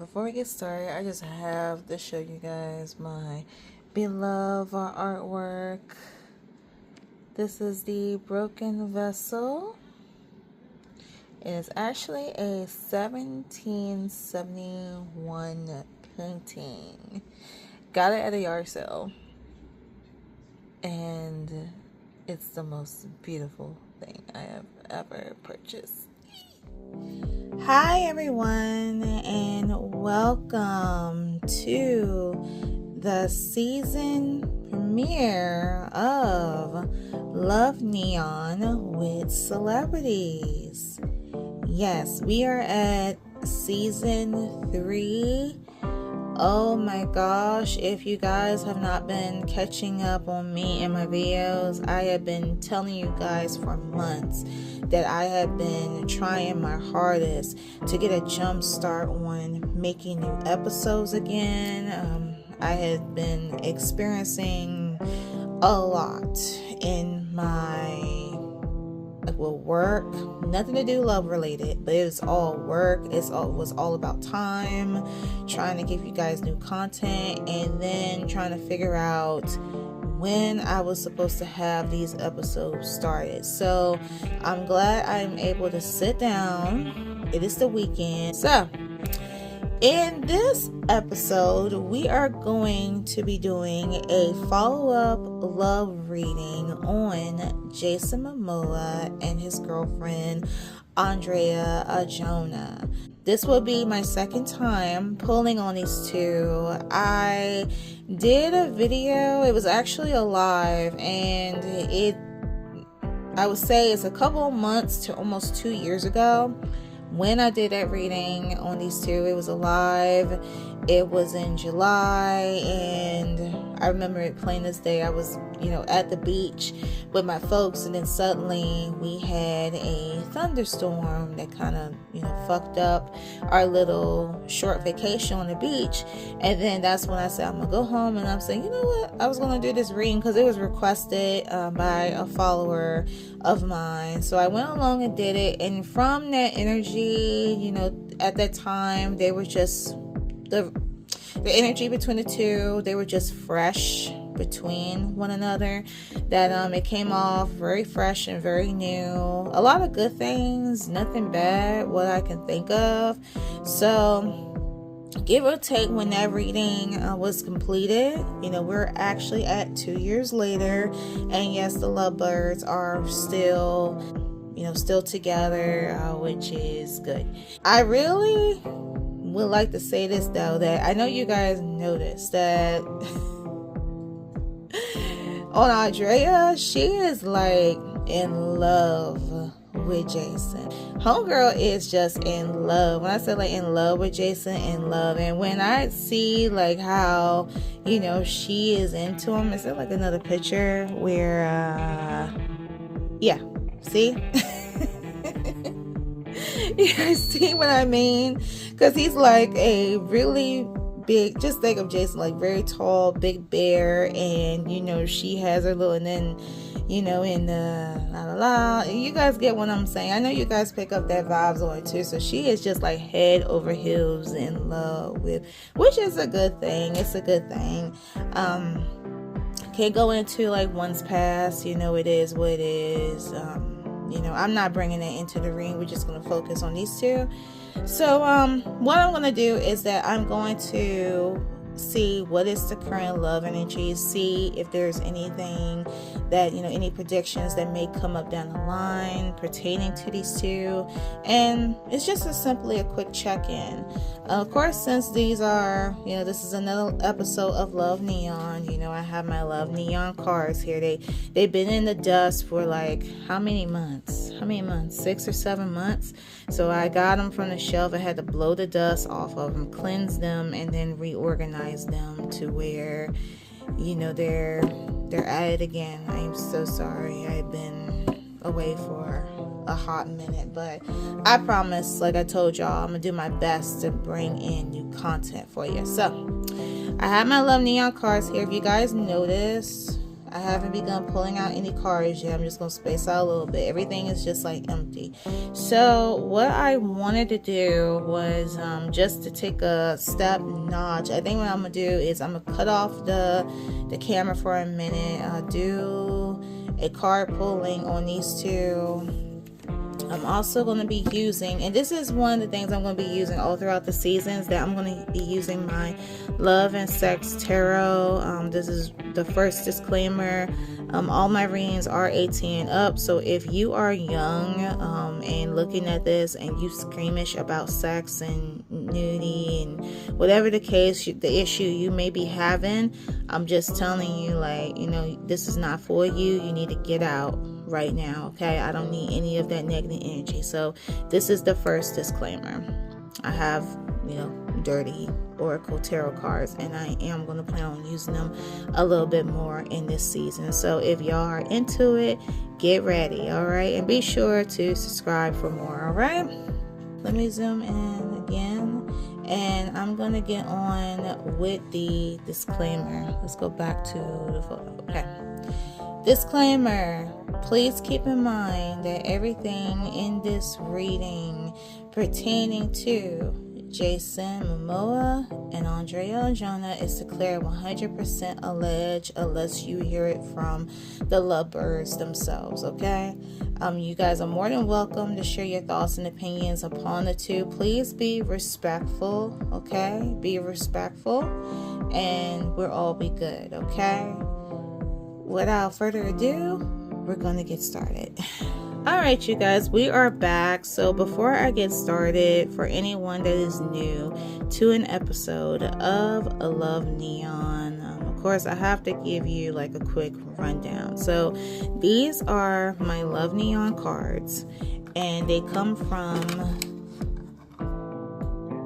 Before we get started, I just have to show you guys my beloved artwork. This is the Broken Vessel. It is actually a 1771 painting. Got it at a yard sale. And it's the most beautiful thing I have ever purchased. Hi everyone, and welcome to the season premiere of Love Neon with Celebrities. Yes, we are at season 3. Oh my gosh, if you guys have not been catching up on me and my videos, I have been telling you guys for months that I have been trying my hardest to get a jump start on making new episodes again. I had been experiencing a lot in my work, nothing to do love related, but it was all work. It was all about time, trying to give you guys new content, and then trying to figure out when I was supposed to have these episodes started. So I'm glad I'm able to sit down. It is the weekend. So in this episode, we are going to be doing a follow-up love reading on Jason Momoa and his girlfriend, Adria Arjona. This will be my second time pulling on these two. I did a video, it was actually a live, and I would say it's a couple of months to almost 2 years ago when I did that reading on these two. It was a live. It was in July, and I remember it plain as day. I was, at the beach with my folks, and then suddenly we had a thunderstorm that kind of, fucked up our little short vacation on the beach. And then that's when I said, I'm gonna go home, and I'm saying, you know what? I was gonna do this reading because it was requested by a follower of mine. So I went along and did it, and from that energy, at that time, they were just the energy between the two, they were just fresh between one another, that it came off very fresh and very new. A lot of good things, nothing bad what I can think of. So give or take, when that reading was completed, we're actually at 2 years later, and yes, the lovebirds are still together, which is good. I really would like to say this though, that I know you guys noticed that on Adria, she is like in love with Jason. Homegirl is just in love. When I say like in love with Jason, in love. And when I see like how she is into him, is there like another picture where see you guys see what I mean? Because he's like a really big, just think of Jason like very tall, big bear, and she has her little, and then in the la la la, you guys get what I'm saying. I know you guys pick up that vibes on it too. So she is just like head over heels in love with, which is a good thing. It's a good thing. Can't go into like one's past, it is what it is. I'm not bringing it into the ring. We're just going to focus on these two. So what I'm going to do is that I'm going to see what is the current love energy, see if there's anything that any predictions that may come up down the line pertaining to these two, and it's just simply a quick check-in. Of course, since these are this is another episode of Love Neon, I have my Love Neon cards here. They've been in the dust for like how many months 6 or 7 months. So I got them from the shelf. I had to blow the dust off of them, cleanse them, and then reorganize them to where they're at it again. I am so sorry. I've been away for a hot minute, but I promise, like I told y'all, I'm gonna do my best to bring in new content for you. So I have my Love Neon cards here. If you guys notice, I haven't begun pulling out any cards yet. I'm just going to space out a little bit. Everything is just like empty. So what I wanted to do was just to take a step notch. I think what I'm going to do is I'm going to cut off the camera for a minute. Do a card pulling on these two. I'm also going to be using, and this is one of the things I'm going to be using all throughout the seasons, that I'm going to be using my Love and Sex Tarot. This is the first disclaimer. All my readings are 18 and up, so if you are young and looking at this and you squeamish about sex and nudity and whatever the case, the issue you may be having, I'm just telling you, like, you know, this is not for you. You need to get out right now, okay? I don't need any of that negative energy. So this is the first disclaimer. I have, you know, dirty oracle tarot cards, and I am going to plan on using them a little bit more in this season. So if y'all are into it, get ready, all right? And be sure to subscribe for more, all right? Let me zoom in again, and I'm going to get on with the disclaimer. Let's go back to the photo. Okay. Disclaimer. Please keep in mind that everything in this reading pertaining to Jason Momoa and Adria Arjona is declared 100% alleged unless you hear it from the lovebirds themselves, okay? You guys are more than welcome to share your thoughts and opinions upon the two. Please be respectful, okay? Be respectful, and we'll all be good, okay? Without further ado, we're going to get started. All right, you guys, we are back. So before I get started, for anyone that is new to an episode of Love Neon, of course, I have to give you like a quick rundown. So these are my Love Neon cards, and they come from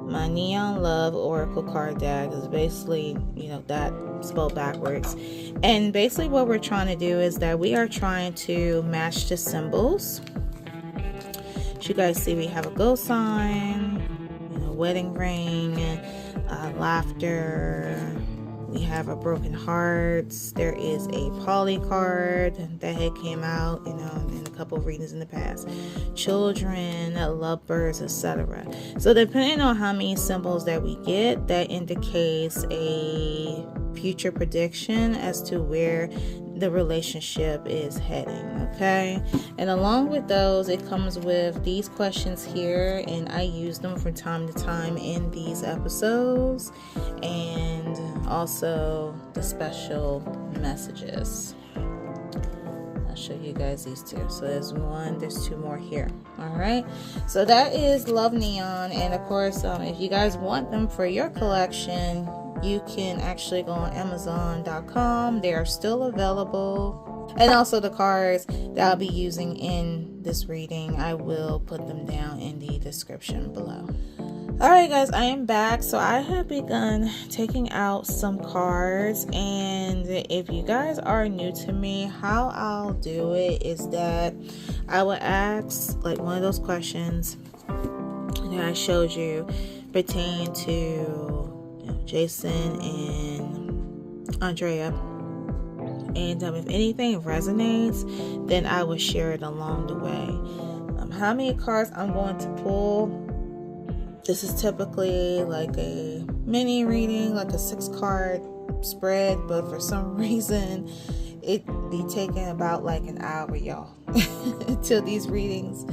my Neon Love Oracle card deck. Is basically, you know, that spelled backwards. And basically what we're trying to do is that we are trying to match the symbols. As you guys see, we have a go sign, you know, wedding ring, laughter. We have a broken hearts. There is a poly card that had came out, you know, in a couple of readings in the past. Children, lovebirds, etc. So depending on how many symbols that we get, that indicates a future prediction as to where the relationship is heading, okay? And along with those, it comes with these questions here, and I use them from time to time in these episodes, and also the special messages. I'll show you guys these two. So there's one, there's two more here. All right, so that is Love Neon, and of course, if you guys want them for your collection, you can actually go on Amazon.com. They are still available. And also the cards that I'll be using in this reading, I will put them down in the description below. Alright guys, I am back. So I have begun taking out some cards, and if you guys are new to me, how I'll do it is that I will ask like one of those questions that I showed you pertaining to Jason and Adria, and if anything resonates, then I will share it along the way. How many cards I'm going to pull? This is typically like a mini reading, like a 6-card spread, but for some reason it be taking about like an hour, y'all, until these readings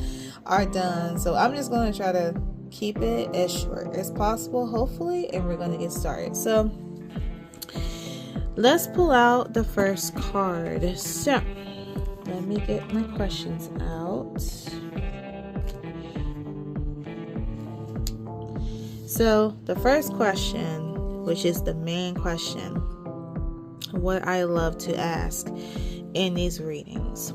are done. So I'm just going to try to keep it as short as possible, hopefully, and we're going to get started. So let's pull out the first card. So let me get my questions out. So the first question, which is the main question, what I love to ask in these readings.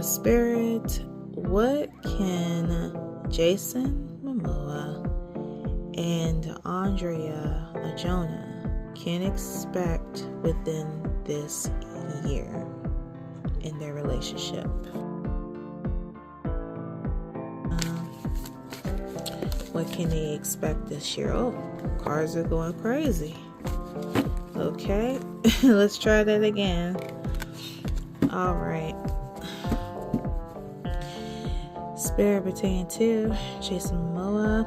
Spirit, what can Jason Momoa and Adria Arjona can expect within this year in their relationship? What can they expect this year? Oh, cards are going crazy. Okay, let's try that again. All right. Spirit pertaining to Jason Momoa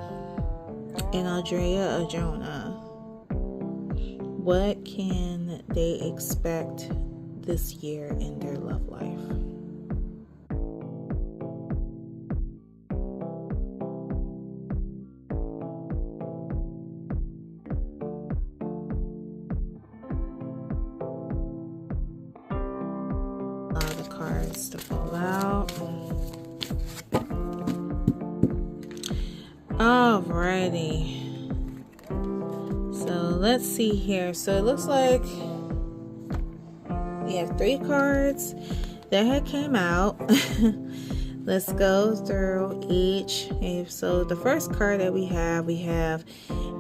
and Adria Arjona. What can they expect this year in their love life? Allow the cards to fall out. Alrighty. So let's see here. So it looks like we have 3 cards that had came out. Let's go through each. So the first card that we have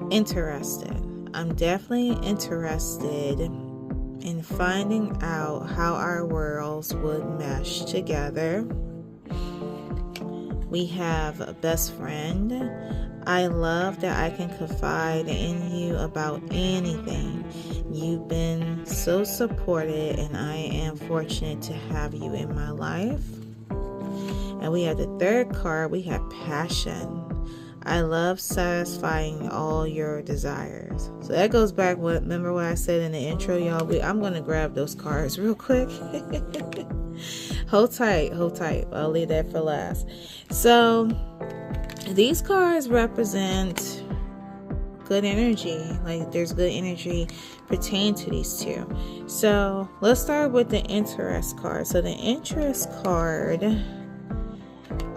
interested. I'm definitely interested in finding out how our worlds would mesh together. We have a best friend. I love that I can confide in you about anything. You've been so supported, and I am fortunate to have you in my life. And we have the third card. We have passion. I love satisfying all your desires. So that goes back, remember what I said in the intro, y'all? I'm going to grab those cards real quick. Hold tight. I'll leave that for last. So these cards represent good energy. Like there's good energy pertaining to these two. So let's start with the interest card. So the interest card,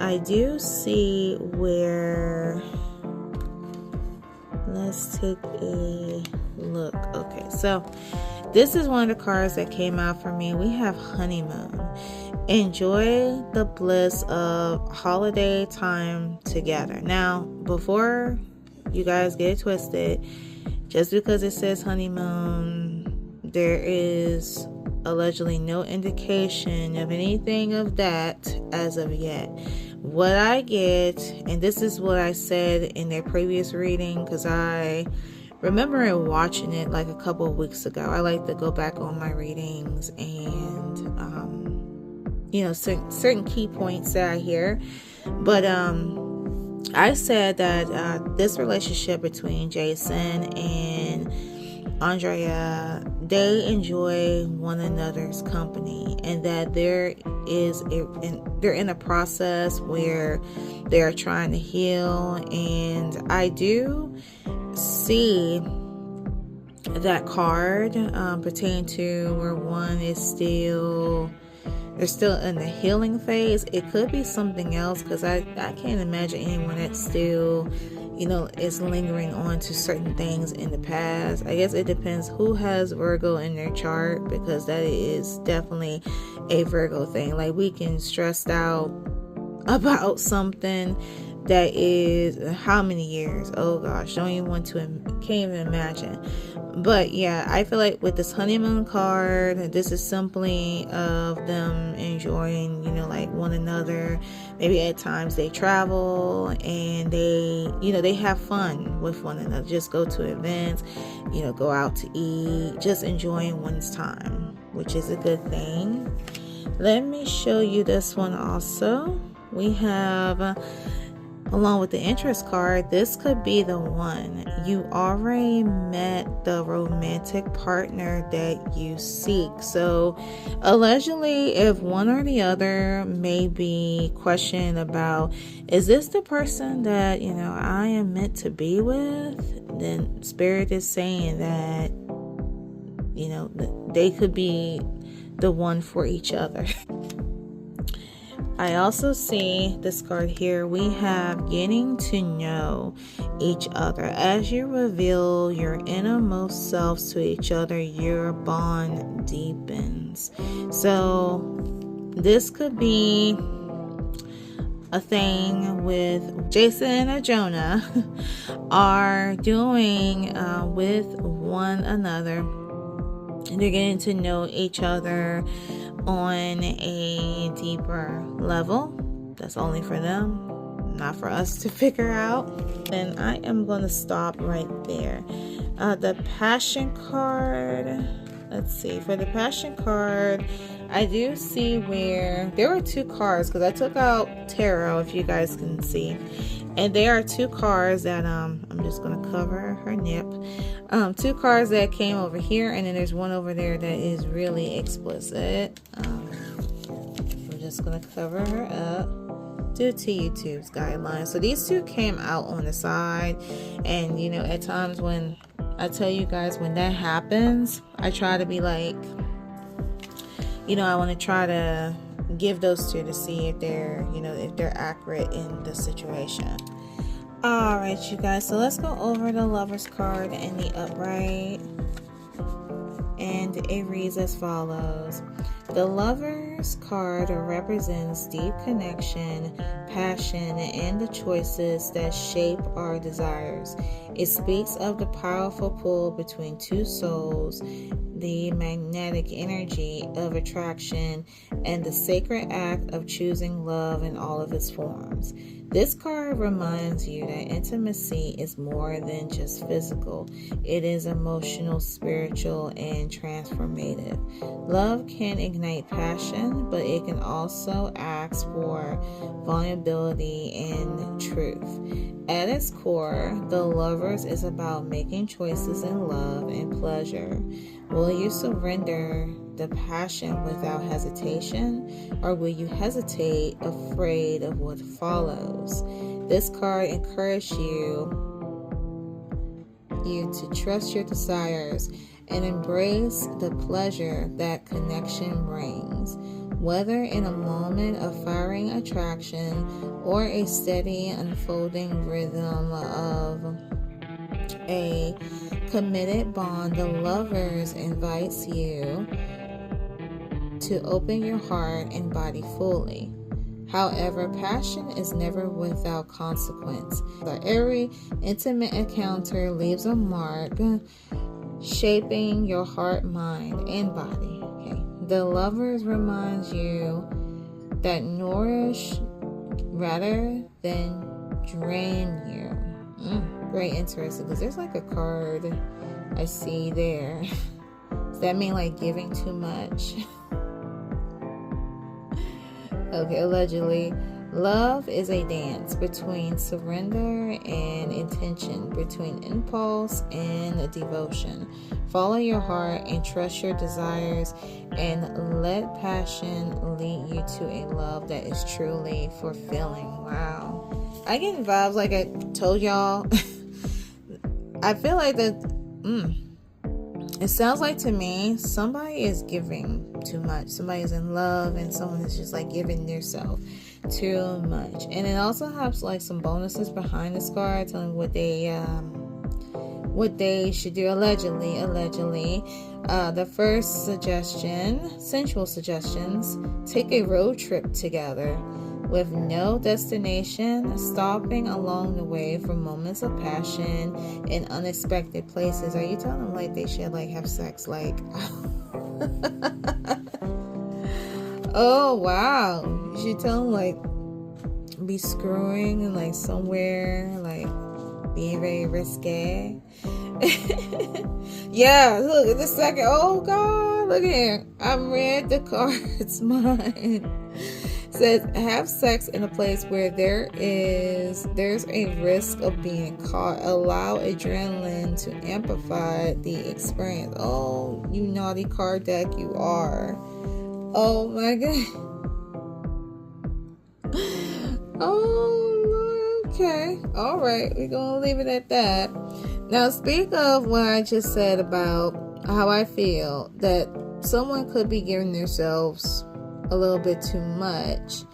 I do see where, let's take a look. Okay, so this is one of the cards that came out for me. We have honeymoon. Enjoy the bliss of holiday time together. Now, before you guys get it twisted, just because it says honeymoon, there is allegedly no indication of anything of that as of yet. What I get, and this is what I said in their previous reading, because I remember watching it like a couple of weeks ago. I like to go back on my readings and certain key points that I hear. But I said that this relationship between Jason and Adria, they enjoy one another's company, and that they're in a process where they're trying to heal. And I do see that card pertaining to where one is they're still in the healing phase. It could be something else, because I can't imagine anyone that's still is lingering on to certain things in the past. I guess it depends who has Virgo in their chart, because that is definitely a Virgo thing. Like, we can stress out about something that is how many years? Oh gosh, can't even imagine. But yeah, I feel like with this honeymoon card, this is simply of them enjoying, like one another. Maybe at times they travel and they have fun with one another. Just go to events, go out to eat, just enjoying one's time, which is a good thing. Let me show you this one also. We have, along with the interest card, this could be the one. You already met the romantic partner that you seek. So allegedly, if one or the other may be questioning about, is this the person that I am meant to be with, then Spirit is saying that they could be the one for each other. I also see this card here. We have getting to know each other. As you reveal your innermost selves to each other, your bond deepens. So this could be a thing with Jason and Arjona are doing with one another. They're getting to know each other on a deeper level. That's only for them, not for us to figure out. And I am going to stop right there. The Passion card. Let's see. For the Passion card, I do see where there were two cards, because I took out tarot, if you guys can see. And there are two cards that I'm just going to cover her nip. Two cards that came over here, and then there's one over there that is really explicit. I'm just going to cover her up due to YouTube's guidelines. So these two came out on the side, and you know, at times when I tell you guys, when that happens, I try to be like, you know, I want to try to give those two to see if they're, you know, if they're accurate in the situation. All right, you guys, so let's go over the Lover's card in the upright, and it reads as follows. The Lover's card represents deep connection, passion, and the choices that shape our desires. It speaks of the powerful pull between two souls, the magnetic energy of attraction, and the sacred act of choosing love in all of its forms. This card reminds you that intimacy is more than just physical. It is emotional, spiritual, and transformative. Love can ignite passion, but it can also ask for vulnerability and truth. At its core, the Lovers is about making choices in love and pleasure. Will you surrender the passion without hesitation, or will you hesitate, afraid of what follows? This card encourages you to trust your desires and embrace the pleasure that connection brings. Whether in a moment of firing attraction or a steady unfolding rhythm of a committed bond, the Lovers invites you to open your heart and body fully. However, passion is never without consequence. So every intimate encounter leaves a mark, shaping your heart, mind, and body. Okay. The Lovers reminds you that nourish rather than drain you. Very interesting, because there's like a card I see there. Does that mean like giving too much? Okay, allegedly. Love is a dance between surrender and intention, between impulse and devotion. Follow your heart and trust your desires, and let passion lead you to a love that is truly fulfilling. Wow. I get vibes, like I told y'all. I feel like that it sounds like to me somebody is giving too much. Somebody is in love, and someone is just like giving themselves too much. And it also has like some bonuses behind this card telling what they should do. Allegedly. The first suggestion, sensual suggestions: take a road trip together with no destination, stopping along the way for moments of passion in unexpected places. Are you telling them like they should like have sex like oh wow, you should tell them like be screwing and like somewhere like being very risque. Yeah, look at the second. Oh god, look at here. I read the card's mind. Says have sex in a place where there's a risk of being caught. Allow adrenaline to amplify the experience. Oh, you naughty card deck, you are. Oh my god. Oh, okay. All right, we're gonna leave it at that. Now, speak of what I just said about how I feel that someone could be giving themselves a little bit too much.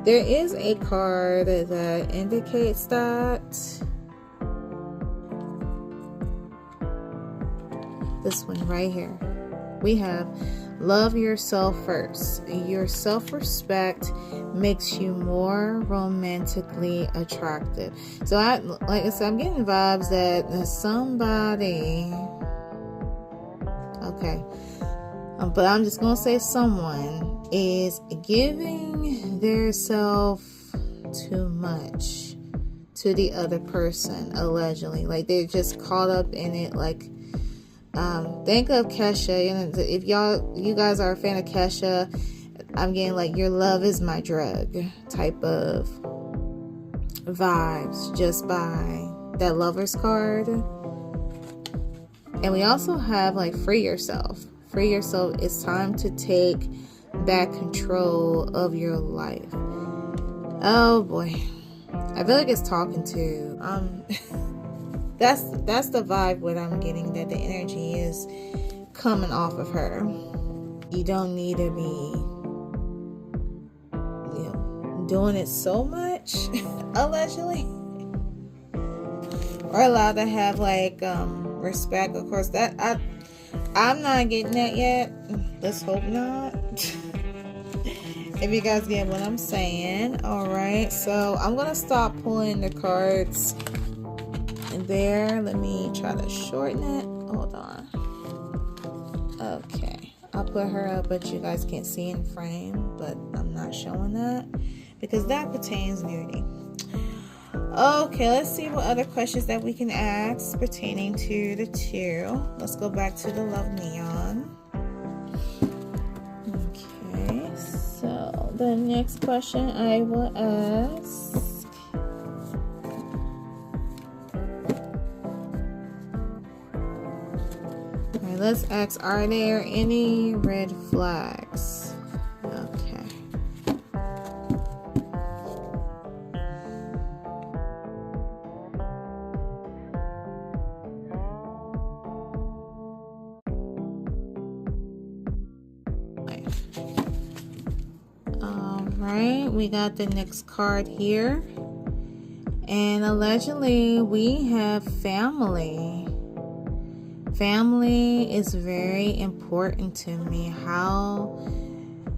There is a card that indicates that. This one right here. We have love yourself first. Your self-respect makes you more romantically attractive. So like I said, I'm getting vibes that somebody, okay, but I'm just gonna say someone is giving their self too much to the other person, allegedly. Like, they're just caught up in it. Like, think of Kesha. And if you guys are a fan of Kesha, I'm getting like, your love is my drug type of vibes just by that Lovers card. And we also have like, free yourself. Free yourself. It's time to take back control of your life. Oh boy, I feel like it's talking to that's the vibe what I'm getting, that the energy is coming off of her. You don't need to be, doing it so much allegedly, or allowed to have like respect. Of course, that I'm not getting that yet. Let's hope not. If you guys get what I'm saying. Alright, so I'm gonna stop pulling the cards there. Let me try to shorten it. Hold on. Okay, I'll put her up, but you guys can't see in frame, but I'm not showing that because that pertains nudity. Okay, let's see what other questions that we can ask pertaining to the two. Let's go back to the Love Neon. Okay, so the next question I will ask. Alright, let's ask, are there any red flags? Okay. Alright, we got the next card here. And allegedly, we have family. Family is very important to me. How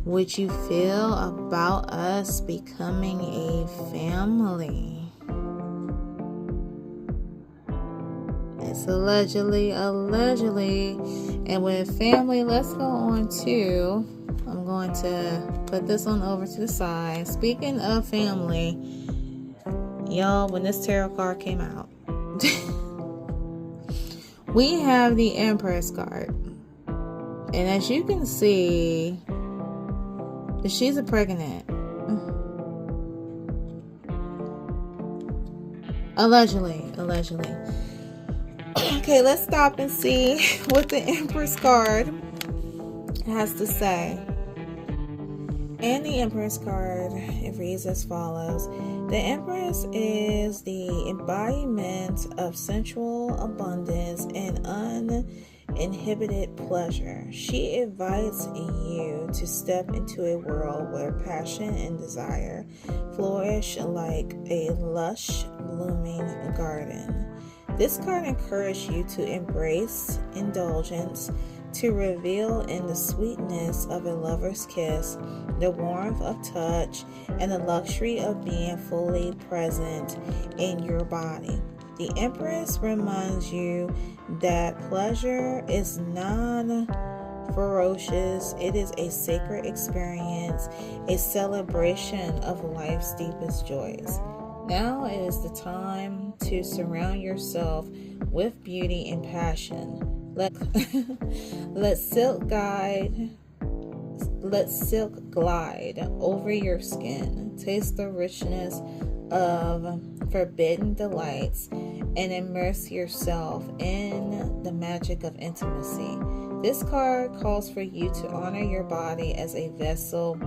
would you feel about us becoming a family? It's allegedly. And with family, let's go on to, I'm going to put this one over to the side. Speaking of family, y'all, when this tarot card came out, we have the Empress card. And as you can see, she's a pregnant. Allegedly. Okay, let's stop and see what the Empress card has to say. And the Empress card, it reads as follows. The Empress is the embodiment of sensual abundance and uninhibited pleasure. She invites you to step into a world where passion and desire flourish like a lush, blooming garden. This card encourages you to embrace indulgence, to revel in the sweetness of a lover's kiss, the warmth of touch, and the luxury of being fully present in your body. The Empress reminds you that pleasure is non-ferocious. It is a sacred experience, a celebration of life's deepest joys. Now is the time to surround yourself with beauty and passion. Let silk glide over your skin. Taste the richness of forbidden delights and immerse yourself in the magic of intimacy. This card calls for you to honor your body as a vessel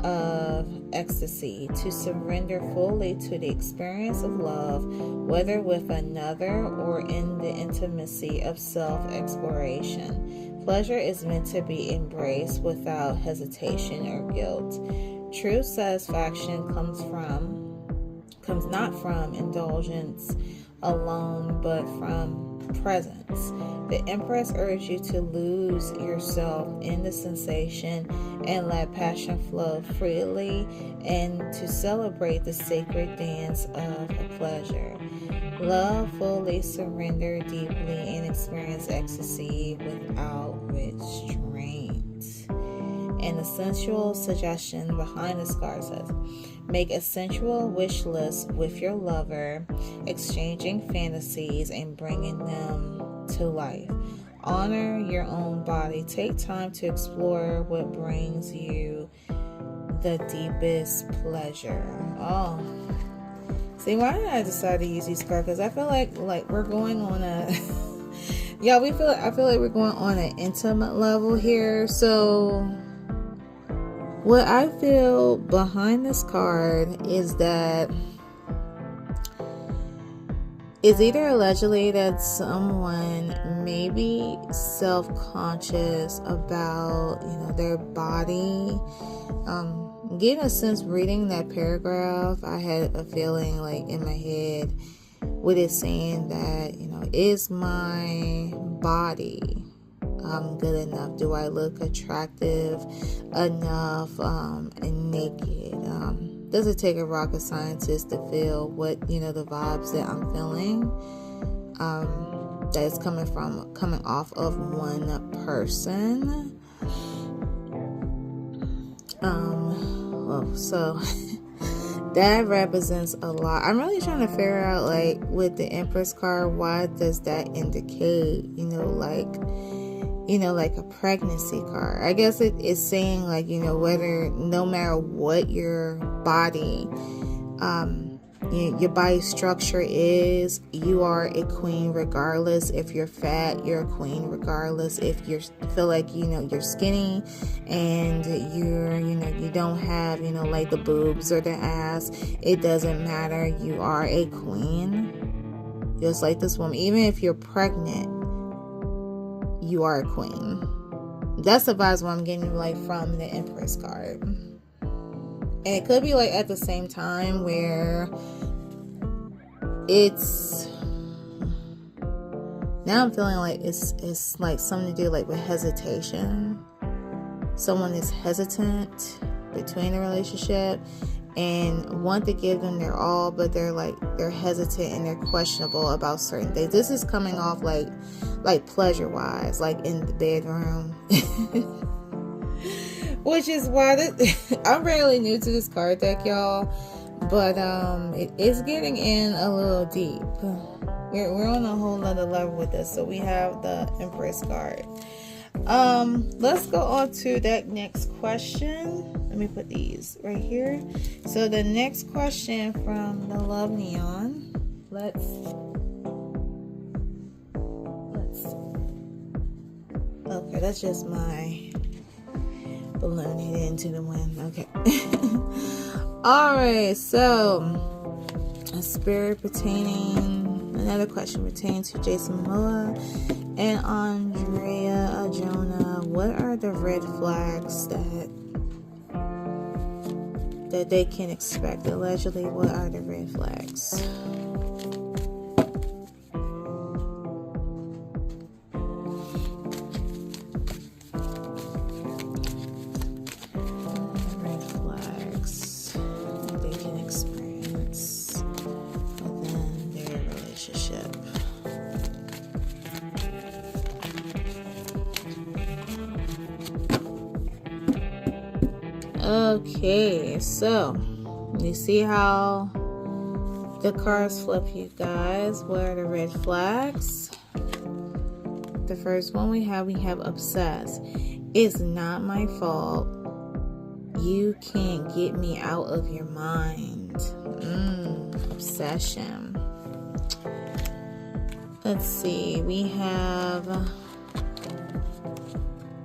of ecstasy, to surrender fully to the experience of love, whether with another or in the intimacy of self-exploration. Pleasure is meant to be embraced without hesitation or guilt. True satisfaction comes not from indulgence alone, but from presence. The Empress urges you to lose yourself in the sensation and let passion flow freely, and to celebrate the sacred dance of pleasure. Love fully, surrender deeply, and experience ecstasy without restraint. And the sensual suggestion behind this card says, make a sensual wish list with your lover, exchanging fantasies and bringing them to life. Honor your own body. Take time to explore what brings you the deepest pleasure. Oh, see, why did I decide to use these cards? Because I feel like we're going on a yeah, I feel like we're going on an intimate level here. So what I feel behind this card is that it's either allegedly that someone may be self-conscious about, their body. Getting a sense reading that paragraph, I had a feeling like in my head with it saying that, is my body good enough? Do I look attractive enough and naked? Does it take a rocket scientist to feel what, the vibes that I'm feeling that is coming off of one person? So that represents a lot. I'm really trying to figure out, like, with the Empress card, why does that indicate, like a pregnancy card? I guess it is saying, like, whether, no matter what your body, your body structure is, you are a queen regardless. If you're fat, you're a queen regardless. If you feel like, you're skinny and you don't have, like the boobs or the ass, it doesn't matter. You are a queen. Just like this woman, even if you're pregnant, you are a queen. That's the vibes what I'm getting, like, from the Empress card. And it could be, like, at the same time where it's, now I'm feeling like it's like something to do, like, with hesitation. Someone is hesitant between a relationship and want to give them their all, but they're hesitant and they're questionable about certain things. This is coming off like pleasure wise, like in the bedroom. Which is why I'm really new to this card deck, y'all. But it is getting in a little deep. We're on a whole nother level with this. So we have the Empress card. Let's go on to that next question. Let me put these right here. So the next question from the Love Neon. Let's okay, that's just my balloon hit into the wind. Okay. Alright, so a spirit another question pertaining to Jason Momoa and Adria Arjona. What are the red flags that they can expect? Allegedly, what are the red flags? Okay, so you see how the cards flip, you guys. What are the red flags? The first one we have obsessed. It's not my fault. You can't get me out of your mind. Obsession. Let's see, we have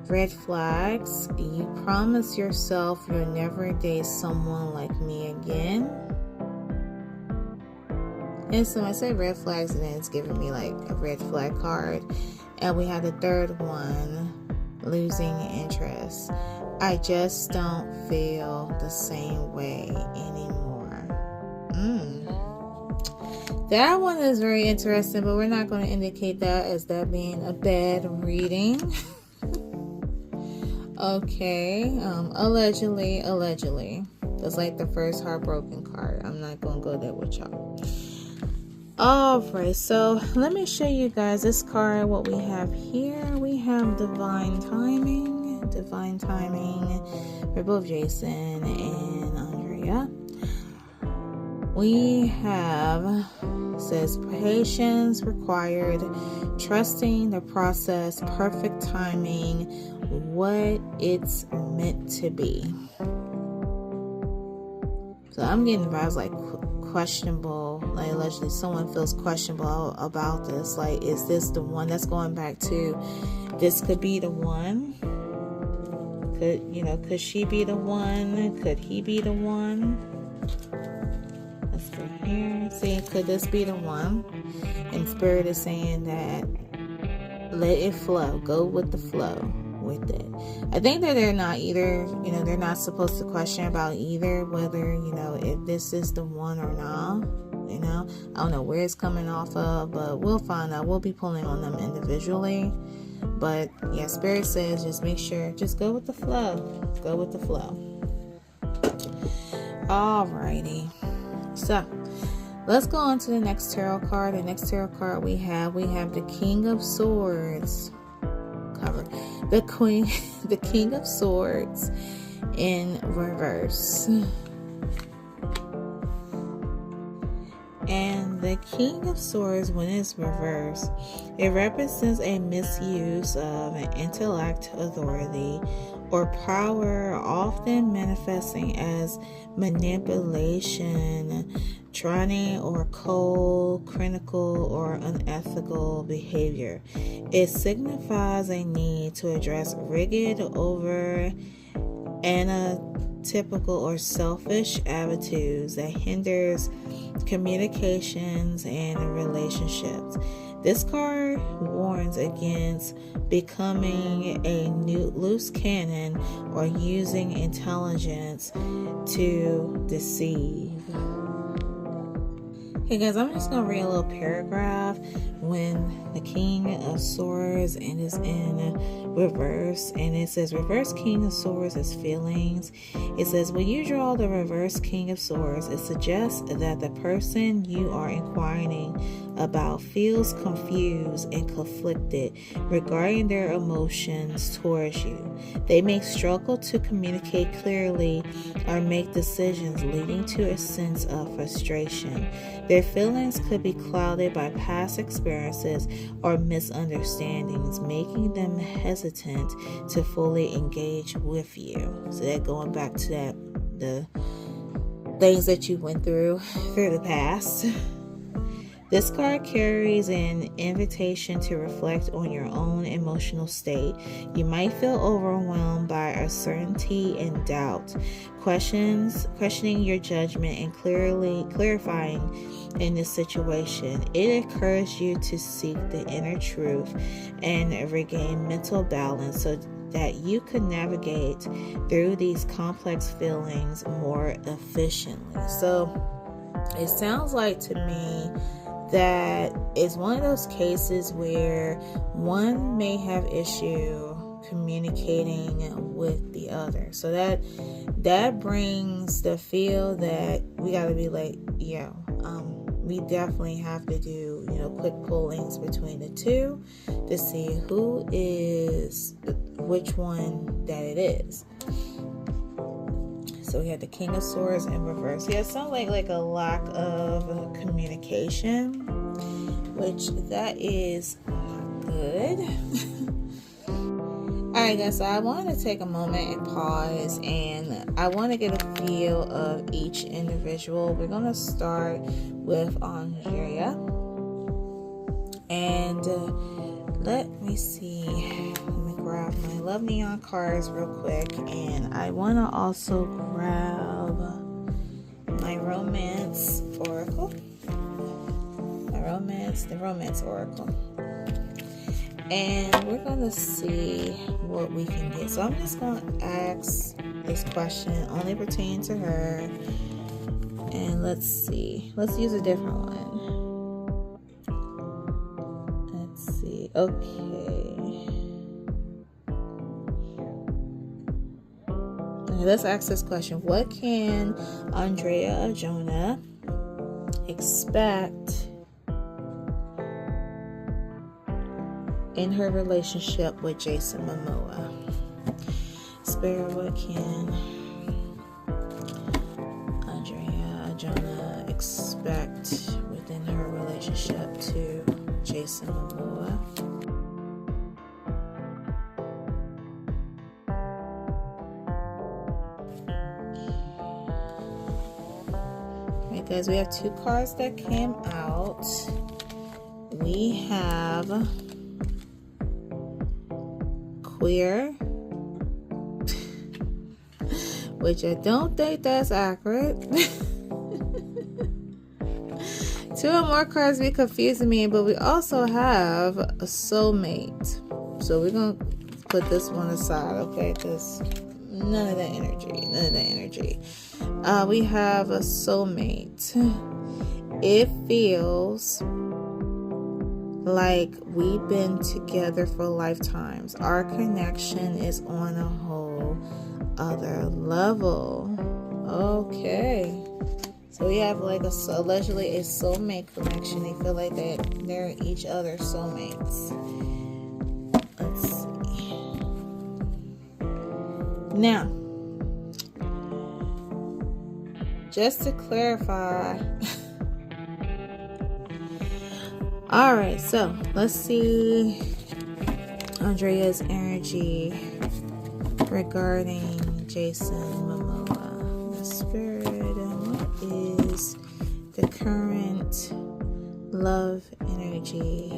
red flags. You promise yourself you'll never date someone like me again. And so I say red flags, and then it's giving me like a red flag card. And we have the third one, losing interest. I just don't feel the same way anymore. That one is very interesting, but we're not going to indicate that as that being a bad reading. Okay, allegedly. That's like the first heartbroken card. I'm not gonna go there with y'all. Alright, so let me show you guys this card. What we have here, we have divine timing. divine timing for both Jason and Andrea. We have, says, patience required, trusting the process, perfect timing, what it's meant to be. So I'm getting vibes like questionable, like allegedly someone feels questionable about this. Like, is this the one? That's going back to, this could be the one. Could she be the one? Could he be the one? Let's go here. See, could this be the one? And Spirit is saying that let it flow. Go with the flow with it. I think that they're not either, they're not supposed to question about either whether, if this is the one or not. I don't know where it's coming off of, but we'll find out. We'll be pulling on them individually. But yeah, Spirit says just make sure, just go with the flow. Go with the flow. Alrighty. So let's go on to the next tarot card. The next tarot card we have the King of Swords. Cover. The King of Swords in reverse. And the King of Swords, when it's reversed, it represents a misuse of an intellect, authority, or power, often manifesting as manipulation, tyranny, or cold, critical, or unethical behavior. It signifies a need to address rigid, over typical or selfish attitudes that hinders communications and relationships. This card warns against becoming a loose cannon or using intelligence to deceive. Okay guys, I'm just going to read a little paragraph when the King of Swords and is in reverse, and it says reverse King of Swords is feelings. It says when you draw the reverse King of Swords, it suggests that the person you are inquiring about feels confused and conflicted regarding their emotions towards you. They may struggle to communicate clearly or make decisions, leading to a sense of frustration. Their feelings could be clouded by past experiences or misunderstandings, making them hesitant to fully engage with you. So that going back to the things that you went through the past. This card carries an invitation to reflect on your own emotional state. You might feel overwhelmed by uncertainty and doubt, questioning your judgment and clarifying in this situation. It encourages you to seek the inner truth and regain mental balance so that you could navigate through these complex feelings more efficiently. So it sounds like to me that it's one of those cases where one may have issue communicating with the other. So that brings the feel that we got to be like, we definitely have to do, quick pullings between the two to see who is which one that it is. So we had the King of Swords in reverse. Yeah, it sounds like a lack of communication, which that is good. Alright guys, so I wanted to take a moment and pause, and I want to get a feel of each individual. We're going to start with Andrea. And let me see. Let me grab my Love Neon cards real quick. And I want to also grab my Romance Oracle. The Romance Oracle. And we're going to see what we can get. So I'm just going to ask this question, only pertaining to her. And let's see. Let's use a different one. Let's see. Okay, let's ask this question. What can Adria Arjona expect in her relationship with Jason Momoa? Spirit, what can Adria Arjona expect within her relationship to Jason Momoa? Right, guys, we have two cards that came out. We have Queer, which I don't think that's accurate. Two or more cards be confusing me, but we also have a soulmate. So we're going to put this one aside, okay? Because none of that energy. We have a soulmate. It feels like we've been together for lifetimes. Our connection is on a whole other level. Okay. So we have like allegedly a soulmate connection. They feel like that they're each other's soulmates. Let's see. Now, just to clarify. All right, so let's see Adria's energy regarding Jason Momoa. The spirit, and what is the current love energy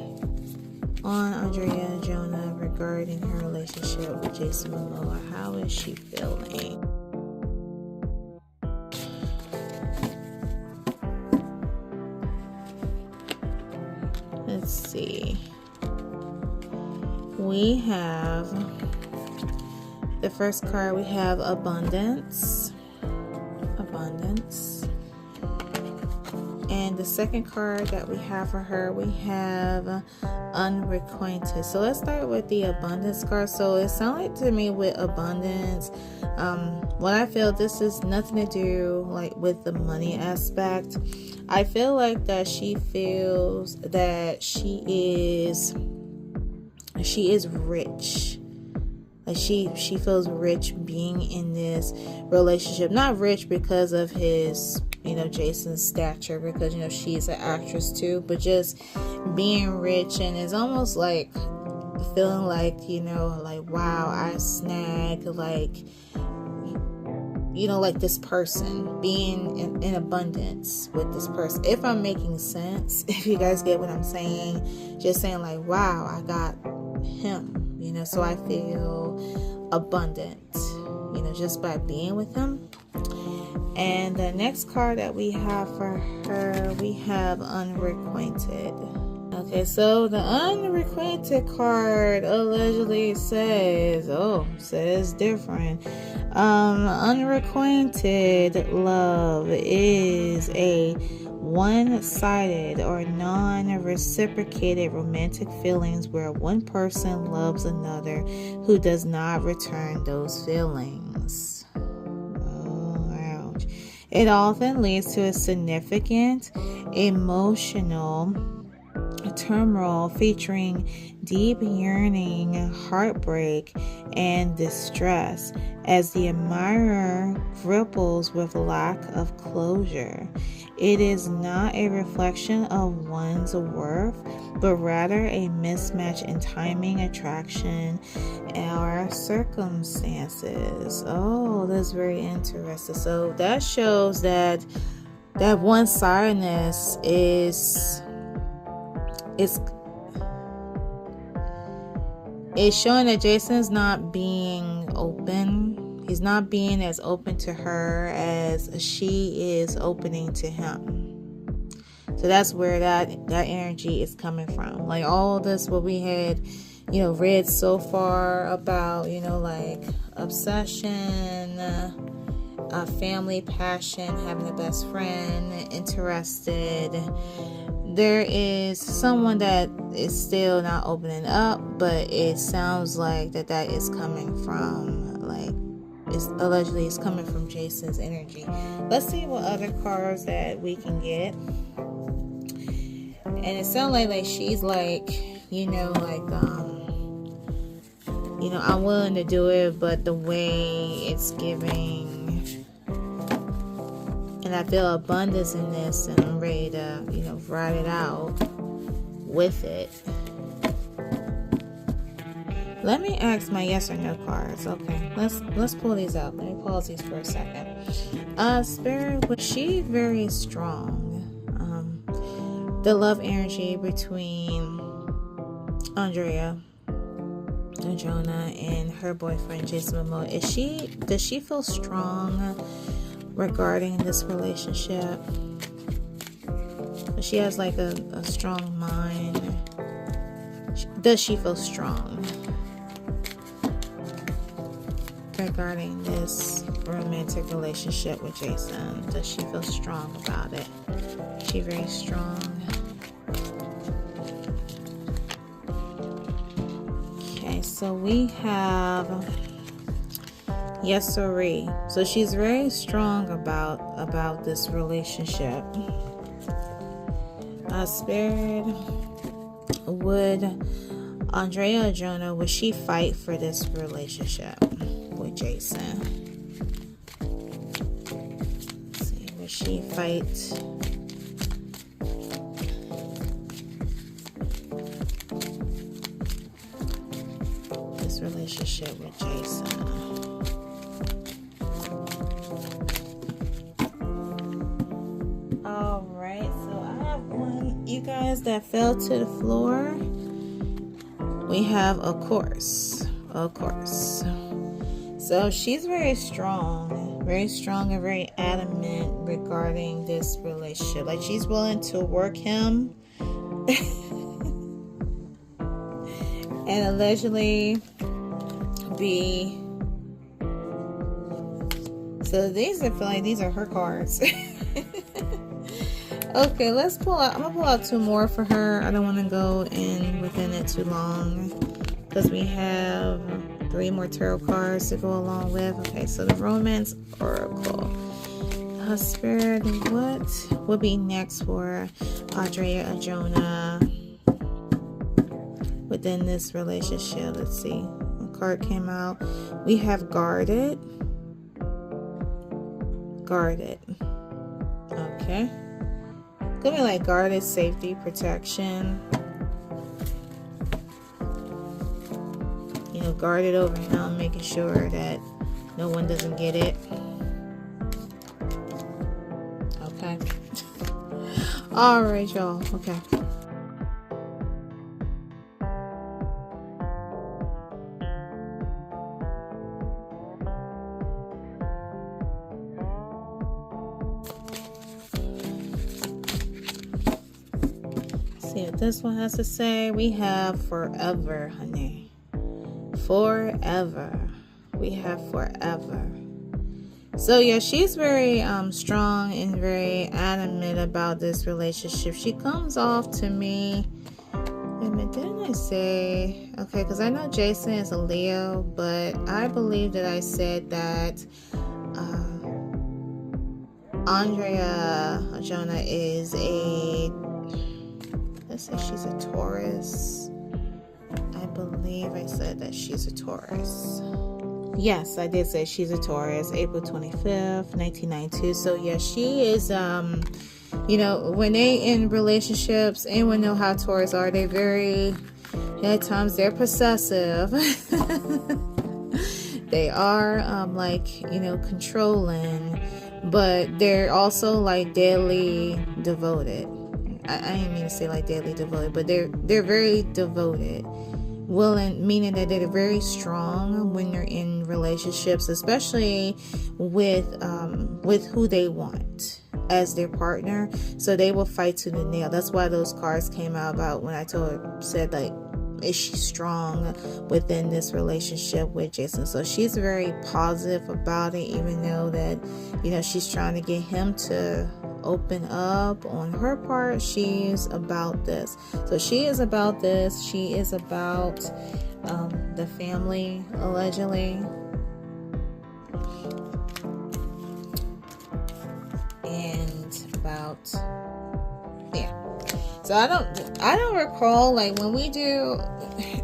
on Adria Arjona regarding her relationship with Jason Momoa? How is she feeling? Let's see. We have the first card, we have abundance. And the second card that we have for her, we have unrequited. So let's start with the abundance card. So it sounds like to me with abundance, what I feel, this is nothing to do like with the money aspect. I feel like that she feels that she is rich. Like she feels rich being in this relationship. Not rich because of his, Jason's stature, because, she's an actress too, but just being rich, and it's almost like feeling like, like, wow, I snagged, like, like this person, being in abundance with this person. If I'm making sense, if you guys get what I'm saying, just saying like, wow, I got him, so I feel abundant, just by being with him. And the next card that we have for her, we have unrequited. Okay, so the unrequited card allegedly says different. Unrequited love is a one-sided or non-reciprocated romantic feelings where one person loves another who does not return those feelings. Ouch. It often leads to a significant emotional turmoil featuring deep yearning, heartbreak, and distress as the admirer grapples with lack of closure. It is not a reflection of one's worth, but rather a mismatch in timing, attraction, or circumstances. Oh, that's very interesting. So that shows that one-sidedness is showing that Jason's not being open. He's not being as open to her as she is opening to him. So that's where that energy is coming from. Like all this, what we had, read so far about, like obsession, family, passion, having a best friend, interested. There is someone that is still not opening up, but it sounds like that is coming from, like, allegedly it's coming from Jason's energy. Let's see what other cards that we can get. And it sounds like she's like, you know, I'm willing to do it, but the way it's giving, and I feel abundance in this, and I'm ready to, you know, ride it out with it. Let me ask my yes or no cards. Okay, let's pull these out. Let me pause these for a second. Spirit, was she very strong? The love energy between Adria Arjona and her boyfriend Jason Momoa. Does she feel strong regarding this relationship? She has like a strong mind. Does she feel strong regarding this romantic relationship with Jason? Does she feel strong about it? Is she very strong? Okay, so we have yes or so she's very strong about this relationship. Spirit, would Adria Arjona, would she fight for this relationship with Jason? Let's see, would she fight? This relationship with Jason. All right, so I have one, you guys, that fell to the floor. We have a course. So she's very strong and very adamant regarding this relationship. Like, she's willing to work him and allegedly be. So these, I feel like these are her cards. Okay, let's pull out. I'm gonna pull out two more for her. I don't want to go in within it too long because we have 3 more tarot cards to go along with. Okay, so the Romance Oracle. Spirit, what would be next for Adria Arjona within this relationship? Let's see. A card came out. We have Guarded. Okay. Could be like guarded, safety, protection. You know, guarded over him, making sure that no one doesn't get it. Okay. All right, y'all. Okay. See what this one has to say. We have forever, honey. Forever. We have forever. So yeah, she's very strong and very adamant about this relationship. She comes off to me. Wait a minute, didn't I say? Okay, because I know Jason is a Leo, but I believe that I said that Adria Arjona is a. Let's say she's a Taurus. I believe I said that she's a Taurus. Yes, I did say she's a Taurus. April 25th, 1992. So yeah, she is, you know, when they in relationships, anyone know how Taurus are. They very, at times they're possessive. They are, like, you know, controlling, but they're also like deadly devoted. I didn't mean to say like deadly devoted, but they're very devoted, willing, meaning that they're very strong when you're in relationships, especially with who they want as their partner. So they will fight to the nail. That's why those cards came out about when I said like, is she strong within this relationship with Jason? So she's very positive about it, even though that, you know, she's trying to get him to open up on her part. She's about this. So she is about this. She is about the family, allegedly. And about, yeah. So I don't recall, like, when we do,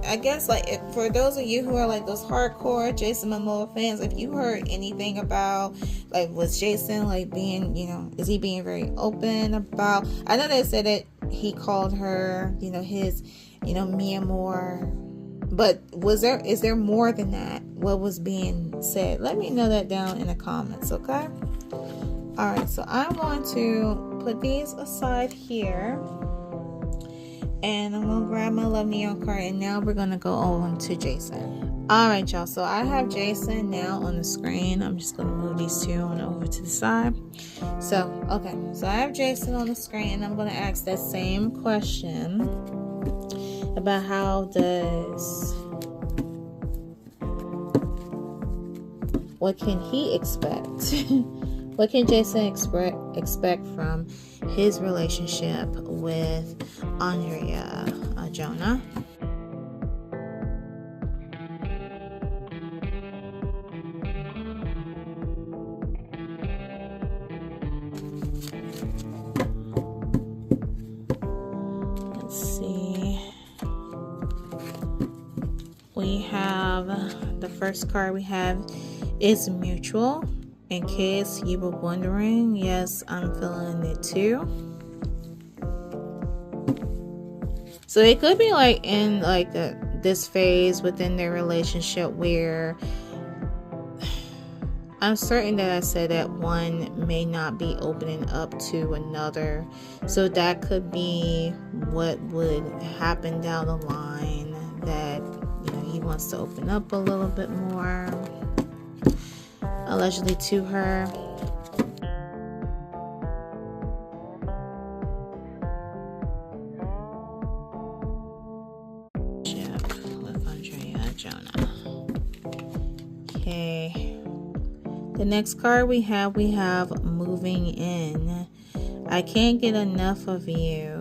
I guess, like, for those of you who are like those hardcore Jason Momoa fans, if you heard anything about, like, was Jason, like, being, you know, is he being very open about, I know they said that he called her, you know, his, you know, mi amor, but is there more than that? What was being said? Let me know that down in the comments, okay? Alright, so I'm going to put these aside here. And I'm going to grab my Love Neon card. And now we're going to go on to Jason. Alright, y'all. So I have Jason now on the screen. I'm just going to move these two on over to the side. So, okay. So I have Jason on the screen. And I'm going to ask that same question about what can he expect? What can Jason expect from his relationship with Adria Arjona? Let's see. We have the first card we have is mutual. In case you were wondering, yes, I'm feeling it too. So it could be like in like this phase within their relationship where I'm certain that I said that one may not be opening up to another. So that could be what would happen down the line, that, you know, he wants to open up a little bit more, allegedly, to her. With Adria Arjona. Okay. The next card we have moving in. I can't get enough of you.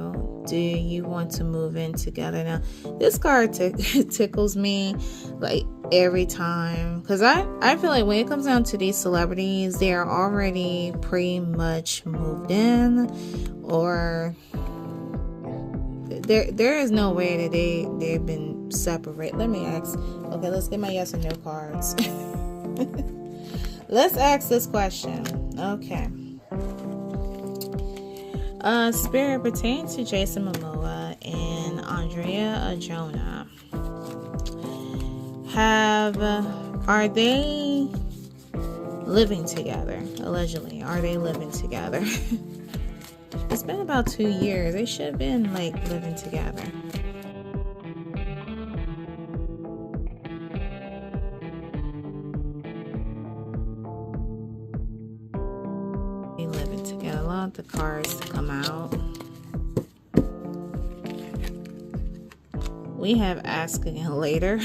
Do you want to move in together? Now, this card tickles me like every time, because I feel like when it comes down to these celebrities, they are already pretty much moved in, or there is no way that they've been separated. Let me ask. Okay, let's get my yes and no cards. Let's ask this question. Okay. Spirit pertaining to Jason Momoa and Adria Arjona. Are they living together? Allegedly, are they living together? It's been about 2 years. They should have been like living together. They living together. A lot of the cards to come out. We have ask again later.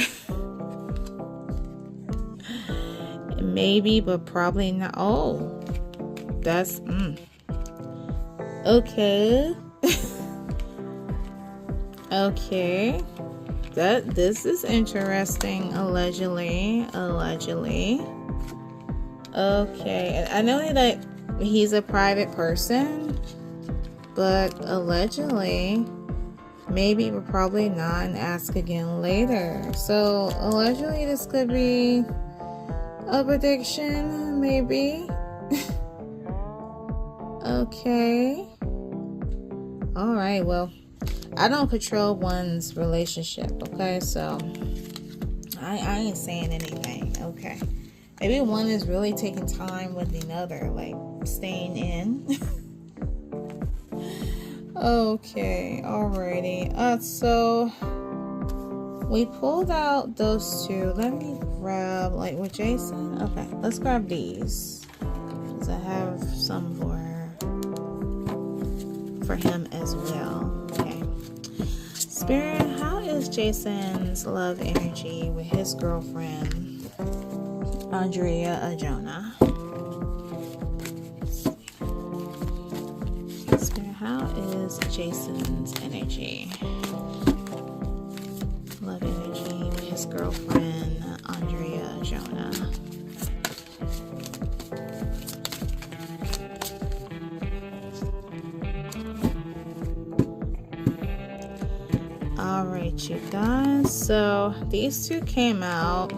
Maybe, but probably not. Oh, that's okay. Okay, this is interesting. Allegedly. Okay, I know that he's a private person, but allegedly, maybe, but probably not, and ask again later. So allegedly, this could be a prediction, maybe. Okay. All right. Well, I don't control one's relationship. Okay, so I ain't saying anything. Okay. Maybe one is really taking time with the other, like staying in. Okay. Alrighty. So we pulled out those two. Let me grab, like, with Jason. Okay, let's grab these, because I have some for him as well. Okay. Spirit, how is Jason's love energy with his girlfriend, Adria Arjona? Spirit, how is Jason's energy? Love energy with his girlfriend, Adria Arjona. Alright, you guys, so these two came out.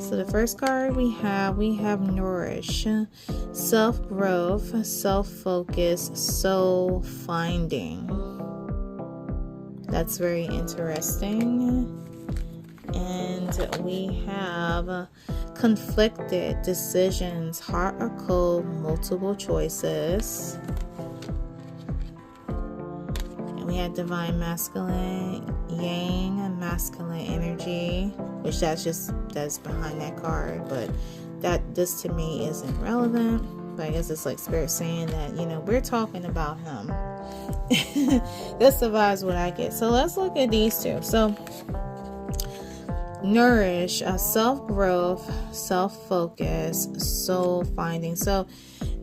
So the first card we have Nourish, Self-Growth, Self-Focus, Soul Finding. That's very interesting. And we have Conflicted, Decisions, Hot or Cold, Multiple Choices. We had Divine Masculine, Yang, and Masculine Energy, which that's behind that card, but this to me isn't relevant. But I guess it's like Spirit saying that, we're talking about him. That survives what I get. So let's look at these two. So Nourish, self-growth, self-focus, soul finding. So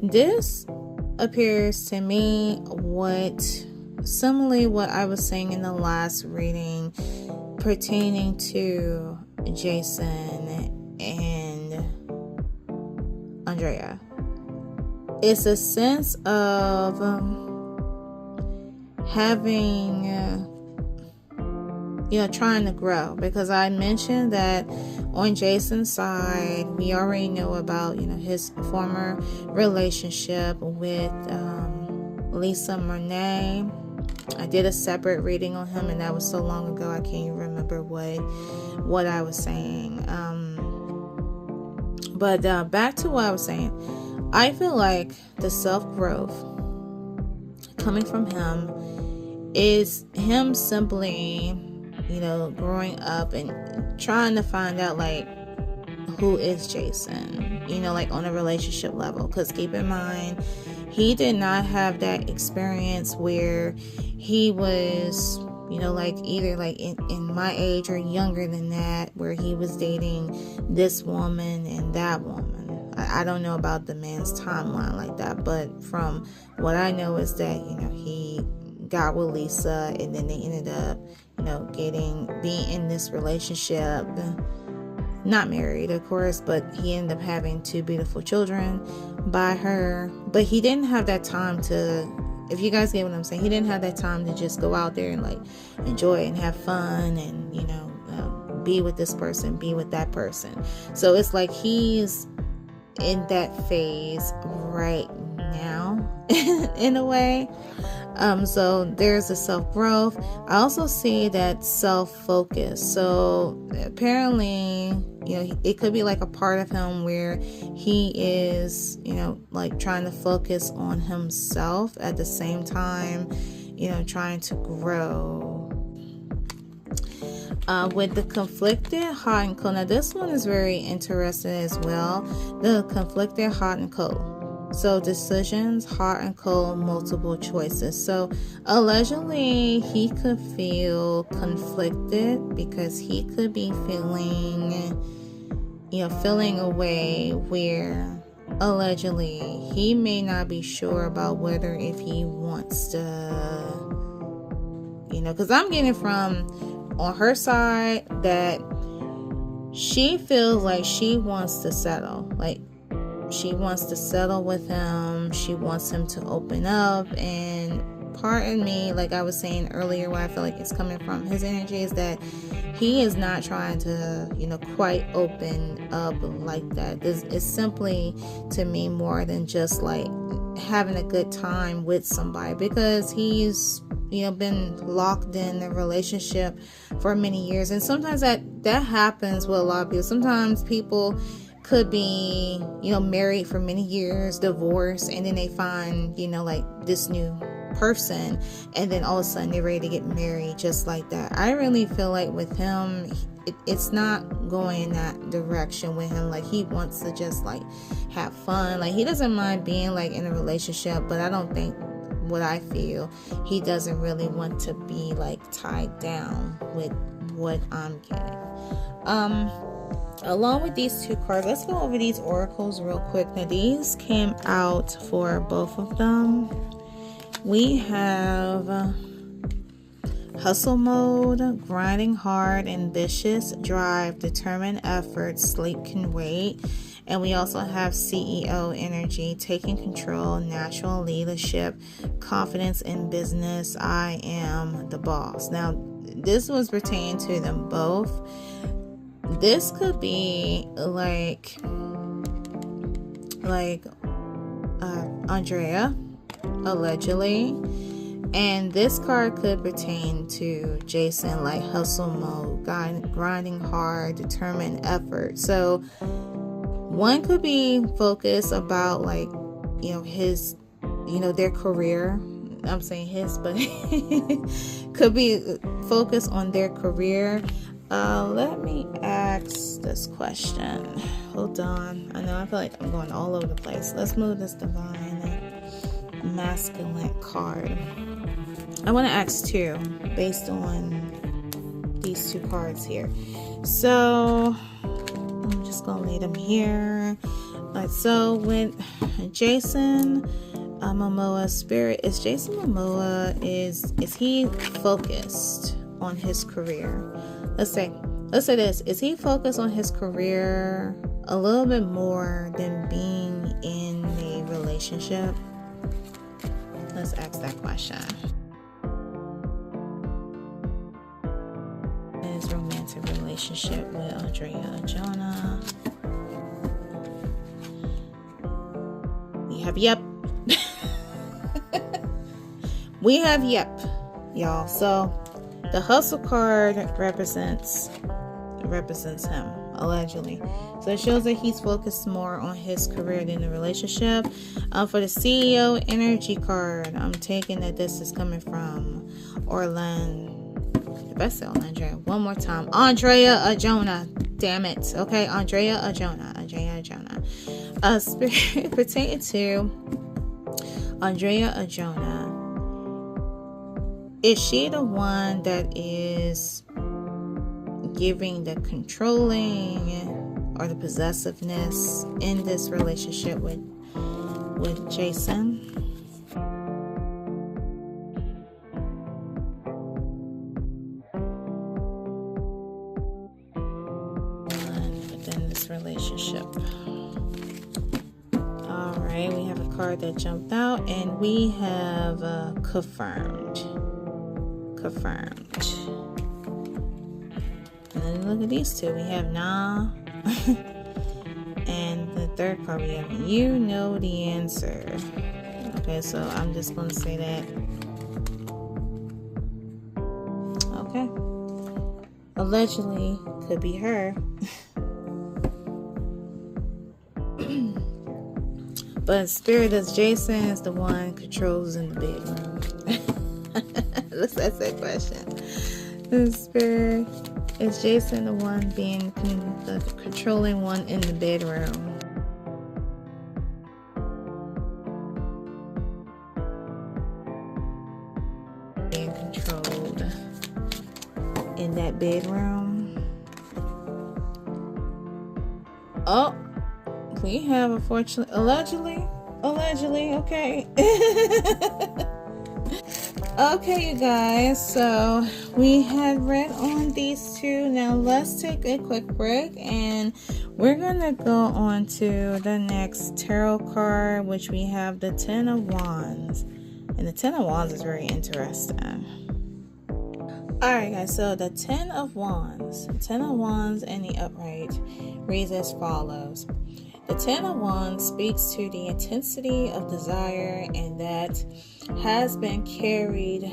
this appears to me similarly what I was saying in the last reading pertaining to Jason and Adria. It's a sense of having, trying to grow, because I mentioned that on Jason's side, we already know about, his former relationship with Lisa Monet. I did a separate reading on him, and that was so long ago I can't even remember what I was saying. But back to what I was saying. I feel like the self-growth coming from him is him simply, growing up and trying to find out, like, who is Jason, like on a relationship level. Because keep in mind, he did not have that experience where he was, like either like in my age or younger than that, where he was dating this woman and that woman. I don't know about the man's timeline like that, but from what I know is that, he got with Lisa, and then they ended up, being in this relationship. Not married, of course, but he ended up having 2 beautiful children by her. But he didn't have that time to, if you guys get what I'm saying, he didn't have that time to just go out there and like enjoy it and have fun and, be with this person, be with that person. So it's like he's in that phase right now in a way. So there's the self-growth. I also see that self-focus. So apparently, it could be like a part of him where he is, like trying to focus on himself at the same time, trying to grow. With the conflicted, hot and cold. Now this one is very interesting as well. The conflicted, hot and cold. So decisions, hot and cold, multiple choices. So allegedly he could feel conflicted because he could be feeling a way where allegedly he may not be sure about whether if he wants to, because I'm getting from on her side that she feels like she wants to settle. Like, she wants to settle with him. She wants him to open up. And part of me, like I was saying earlier, where I feel like it's coming from his energy is that he is not trying to, quite open up like that. It's simply, to me, more than just like having a good time with somebody, because he's, been locked in a relationship for many years. And sometimes that happens with a lot of people. Sometimes people could be, married for many years, divorced, and then they find, like this new person, and then all of a sudden they're ready to get married just like that. I really feel like with him, it's not going in that direction with him. Like, he wants to just like have fun. Like, he doesn't mind being like in a relationship, but I don't think, what I feel, he doesn't really want to be like tied down with what I'm getting. Along with these 2 cards, let's go over these oracles real quick. Now these came out for both of them. We have hustle mode, grinding hard, ambitious, drive, determined effort, sleep can wait. And we also have CEO energy, taking control, natural leadership, confidence in business, I am the boss. Now, this was pertaining to them both. This could be like Andrea, allegedly. And this card could pertain to Jason, like hustle mode, grinding hard, determined effort. So one could be focused about like, his, their career. I'm saying his, but could be focused on their career. Let me ask this question. Hold on. I feel like I'm going all over the place. Let's move this divine masculine card. I want to ask two based on these two cards here. So I'm just gonna lay them here. Alright, so with Jason Momoa spirit, is Jason Momoa, is he focused on his career? Let's say this. Is he focused on his career a little bit more than being in a relationship? Let's ask that question. His romantic relationship with Adria Arjona. We have yep. We have yep, y'all. So the hustle card represents him, allegedly. So it shows that he's focused more on his career than the relationship. For the CEO energy card, I'm taking that this is coming from Orlando. If I say Andrea one more time, Adria Arjona. Damn it. Okay, Adria Arjona. Spirit pertaining to Adria Arjona. Is she the one that is giving the controlling or the possessiveness in this relationship with Jason? Within this relationship. Alright, we have a card that jumped out, and we have confirmed. And then look at these two. We have nah. And the third card we have you know the answer. Okay, so I'm just going to say that. Okay. Allegedly could be her. But spirit as Jason is the one controls in the bedroom. Let's ask that question. The spirit is Jason the one being the controlling one in the bedroom. Being controlled in that bedroom. Oh, we have unfortunately, allegedly, okay. Okay, you guys, so we had read on these two. Now let's take a quick break, and we're gonna go on to the next tarot card, which we have the Ten of Wands. And the Ten of Wands is very interesting. Alright guys, so the Ten of Wands in the upright reads as follows. The Ten of Wands speaks to the intensity of desire, and that has been carried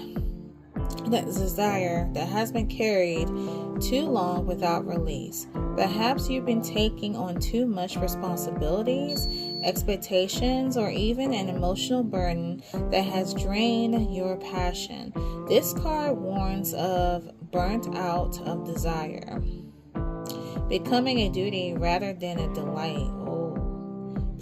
too long without release. Perhaps you've been taking on too much responsibilities, expectations, or even an emotional burden that has drained your passion. This card warns of burnt out of desire, becoming a duty rather than a delight.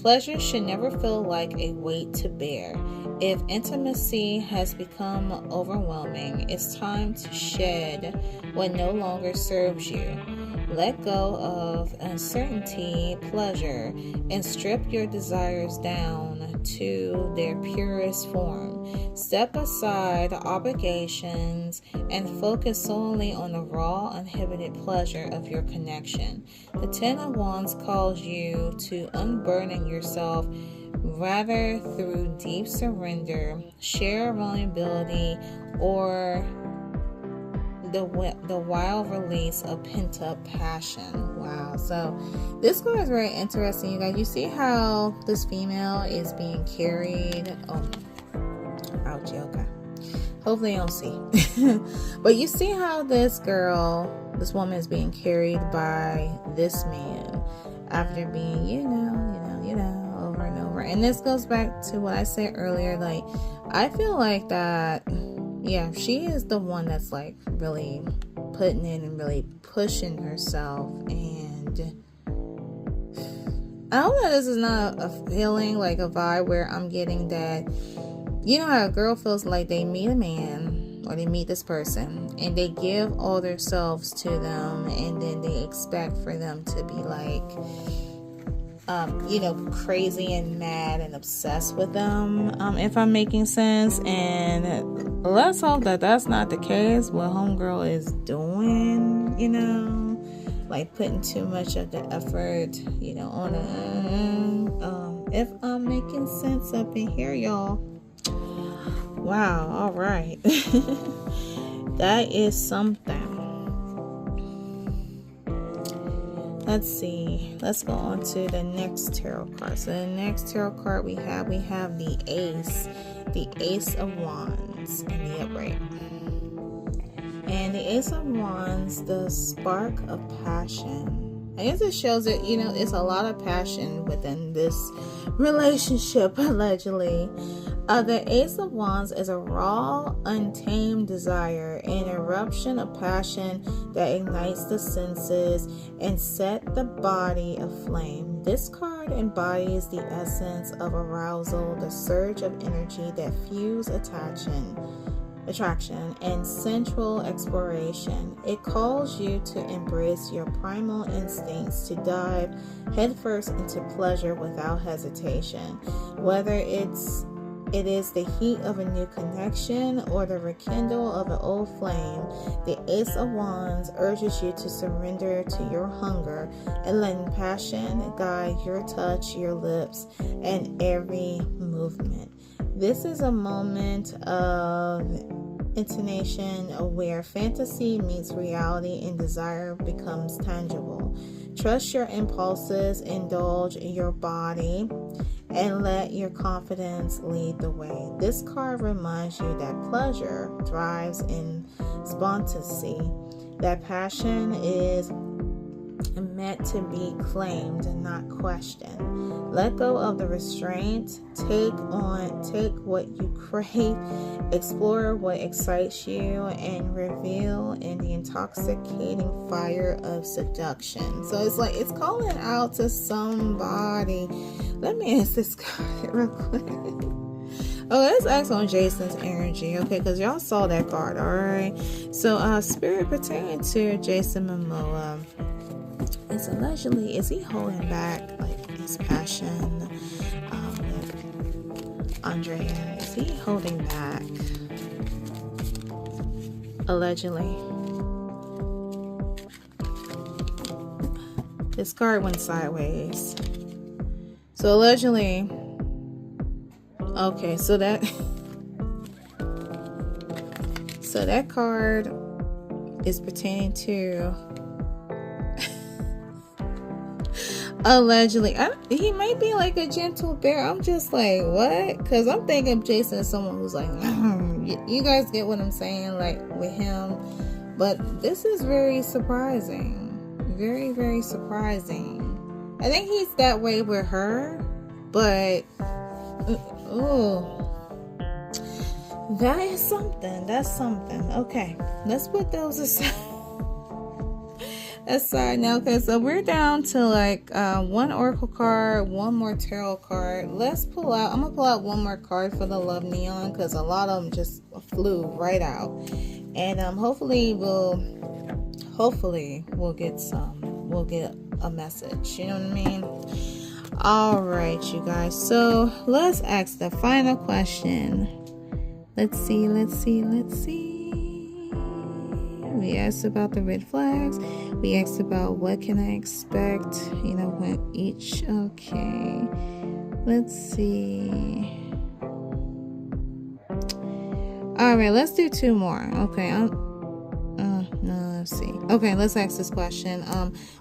Pleasure should never feel like a weight to bear. If intimacy has become overwhelming, it's time to shed what no longer serves you. Let go of uncertainty, pleasure, and strip your desires down to their purest form. Step aside obligations and focus solely on the raw, uninhibited pleasure of your connection. The Ten of Wands calls you to unburden yourself rather through deep surrender, share vulnerability, or the wild release of pent-up passion. Wow. So this card is very interesting, you guys. You see how this female is being carried. Oh, ouchie. Okay, hopefully you don't see. But you see how this woman is being carried by this man after being, you know, over and over. And this goes back to what I said earlier. Like, I feel like that, yeah, she is the one that's like really putting in and really pushing herself. And I hope that this is not a feeling, like a vibe where I'm getting that, you know how a girl feels like they meet a man or they meet this person and they give all themselves to them, and then they expect for them to be like, you know, crazy and mad and obsessed with them, if I'm making sense. And let's hope that that's not the case. What homegirl is doing, you know, like putting too much of the effort, you know, on if I'm making sense up in here, y'all. Wow. All right. That is something. Let's see. Let's go on to the next tarot card. So the next tarot card we have the Ace of Wands in the upright. And the Ace of Wands, the spark of passion. I guess it shows that, you know, it's a lot of passion within this relationship, allegedly. The Ace of Wands is a raw, untamed desire, an eruption of passion that ignites the senses and set the body aflame. This card embodies the essence of arousal, the surge of energy that fuels attraction and sensual exploration. It calls you to embrace your primal instincts, to dive headfirst into pleasure without hesitation. Whether it is the heat of a new connection or the rekindle of an old flame, the Ace of Wands urges you to surrender to your hunger and let passion guide your touch, your lips, and every movement. This is a moment of intonation where fantasy meets reality and desire becomes tangible. Trust your impulses, indulge in your body, and let your confidence lead the way. This card reminds you that pleasure thrives in spontaneity, that passion is meant to be claimed and not questioned. Let go of the restraint. Take what you crave, explore what excites you, and reveal in the intoxicating fire of seduction. So it's like it's calling out to somebody. Let me ask this card real quick. Oh, let's ask on Jason's energy, okay? Because y'all saw that card, all right? So, spirit pertaining to Jason Momoa. It's allegedly, is he holding back like his passion? Adria, is he holding back? Allegedly. This card went sideways. So allegedly, okay, so that card is pertaining to allegedly. He might be like a gentle bear. I'm just like, what? Because I'm thinking Jason is someone who's like, you guys get what I'm saying, like with him. But this is very surprising. Very, very surprising. I think he's that way with her, but that is something. That's something. Okay, let's put those aside. Now, okay, so we're down to like one oracle card, one more tarot card. I'm gonna pull out one more card for the love neon, because a lot of them just flew right out. And hopefully we'll get a message, you know what I mean? All right, you guys, so let's ask the final question. Let's see. We asked about the red flags. We asked about what can I expect, when each. Okay, let's see. All right, let's do two more. Okay, Let's see. Okay, let's ask this question.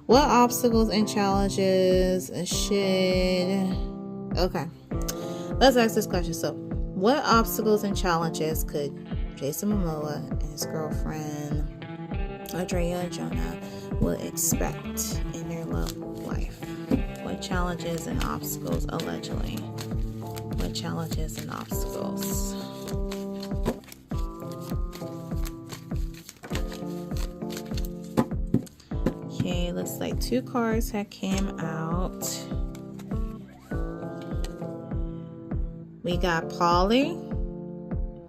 What obstacles and challenges should... Okay, let's ask this question. So, what obstacles and challenges could Jason Momoa and his girlfriend Adria Arjona will expect in their love life? What challenges and obstacles, allegedly? What challenges and obstacles? Okay, looks like 2 cards that came out. We got Polly.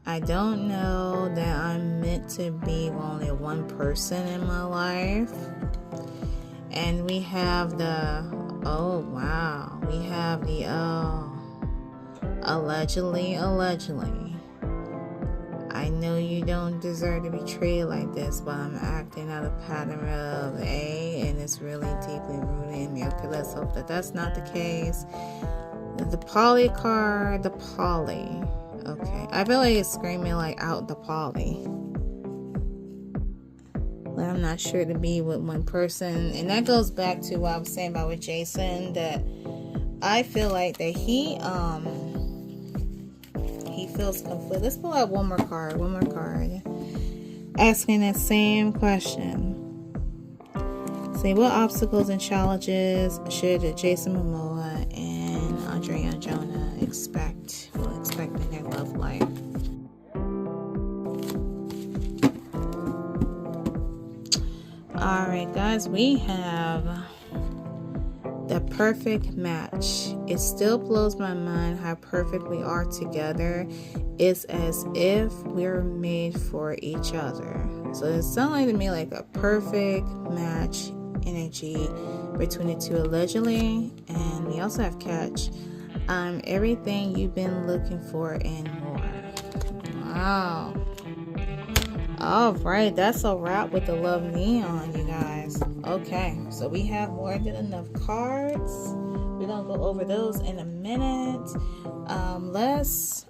I don't know that I'm meant to be only one person in my life. And we have the, oh wow, we have the, allegedly. I know you don't deserve to be treated like this, but I'm acting out a pattern of and it's really deeply rooted in me. Okay, let's hope that that's not the case. The Polly card, the Polly. Okay, I feel like it's screaming like out the Polly. But I'm not sure to be with one person. And that goes back to what I was saying about with Jason, that I feel like that he feels conflict. Let's pull out one more card. Asking that same question. Say, what obstacles and challenges should Jason Momoa and Adria Arjona expect in their love life? Alright guys, we have the perfect match. It still blows my mind how perfect we are together. It's as if we're made for each other. So it sounds like to me like a perfect match energy between the two, allegedly. And we also have catch. Everything you've been looking for and more. Wow. Alright, that's a wrap with the Love Neon, you guys. Okay, so we have more than enough cards. We're gonna go over those in a minute. I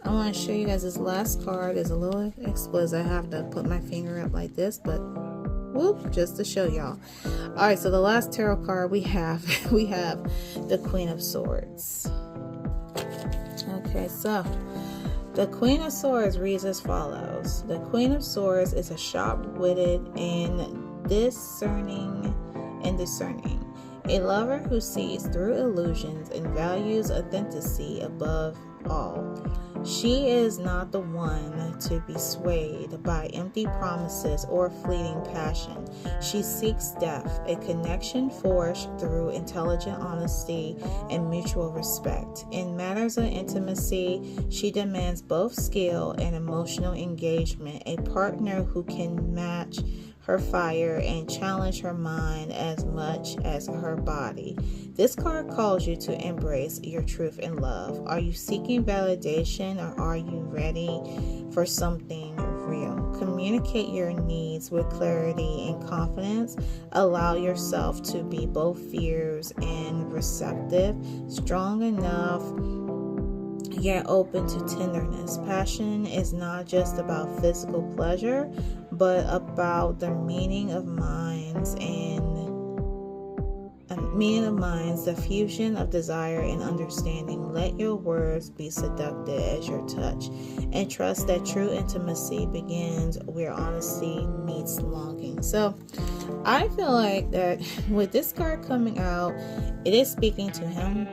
want to show you guys this last card. Is a little explicit. I have to put my finger up like this, but whoop, just to show y'all. Alright, so the last tarot card we have the Queen of Swords. Okay, so the Queen of Swords reads as follows. The Queen of Swords is a sharp-witted and discerning. A lover who sees through illusions and values authenticity above all. She is not the one to be swayed by empty promises or fleeting passion. She seeks depth, a connection forged through intelligent honesty and mutual respect. In matters of intimacy, she demands both skill and emotional engagement, a partner who can match her fire and challenge her mind as much as her body. This card calls you to embrace your truth and love. Are you seeking validation or are you ready for something real? Communicate your needs with clarity and confidence. Allow yourself to be both fierce and receptive, strong enough yet open to tenderness. Passion is not just about physical pleasure, but about the meaning of minds, the fusion of desire and understanding. Let your words be seductive as your touch, and trust that true intimacy begins where honesty meets longing. So I feel like that with this card coming out, it is speaking to him.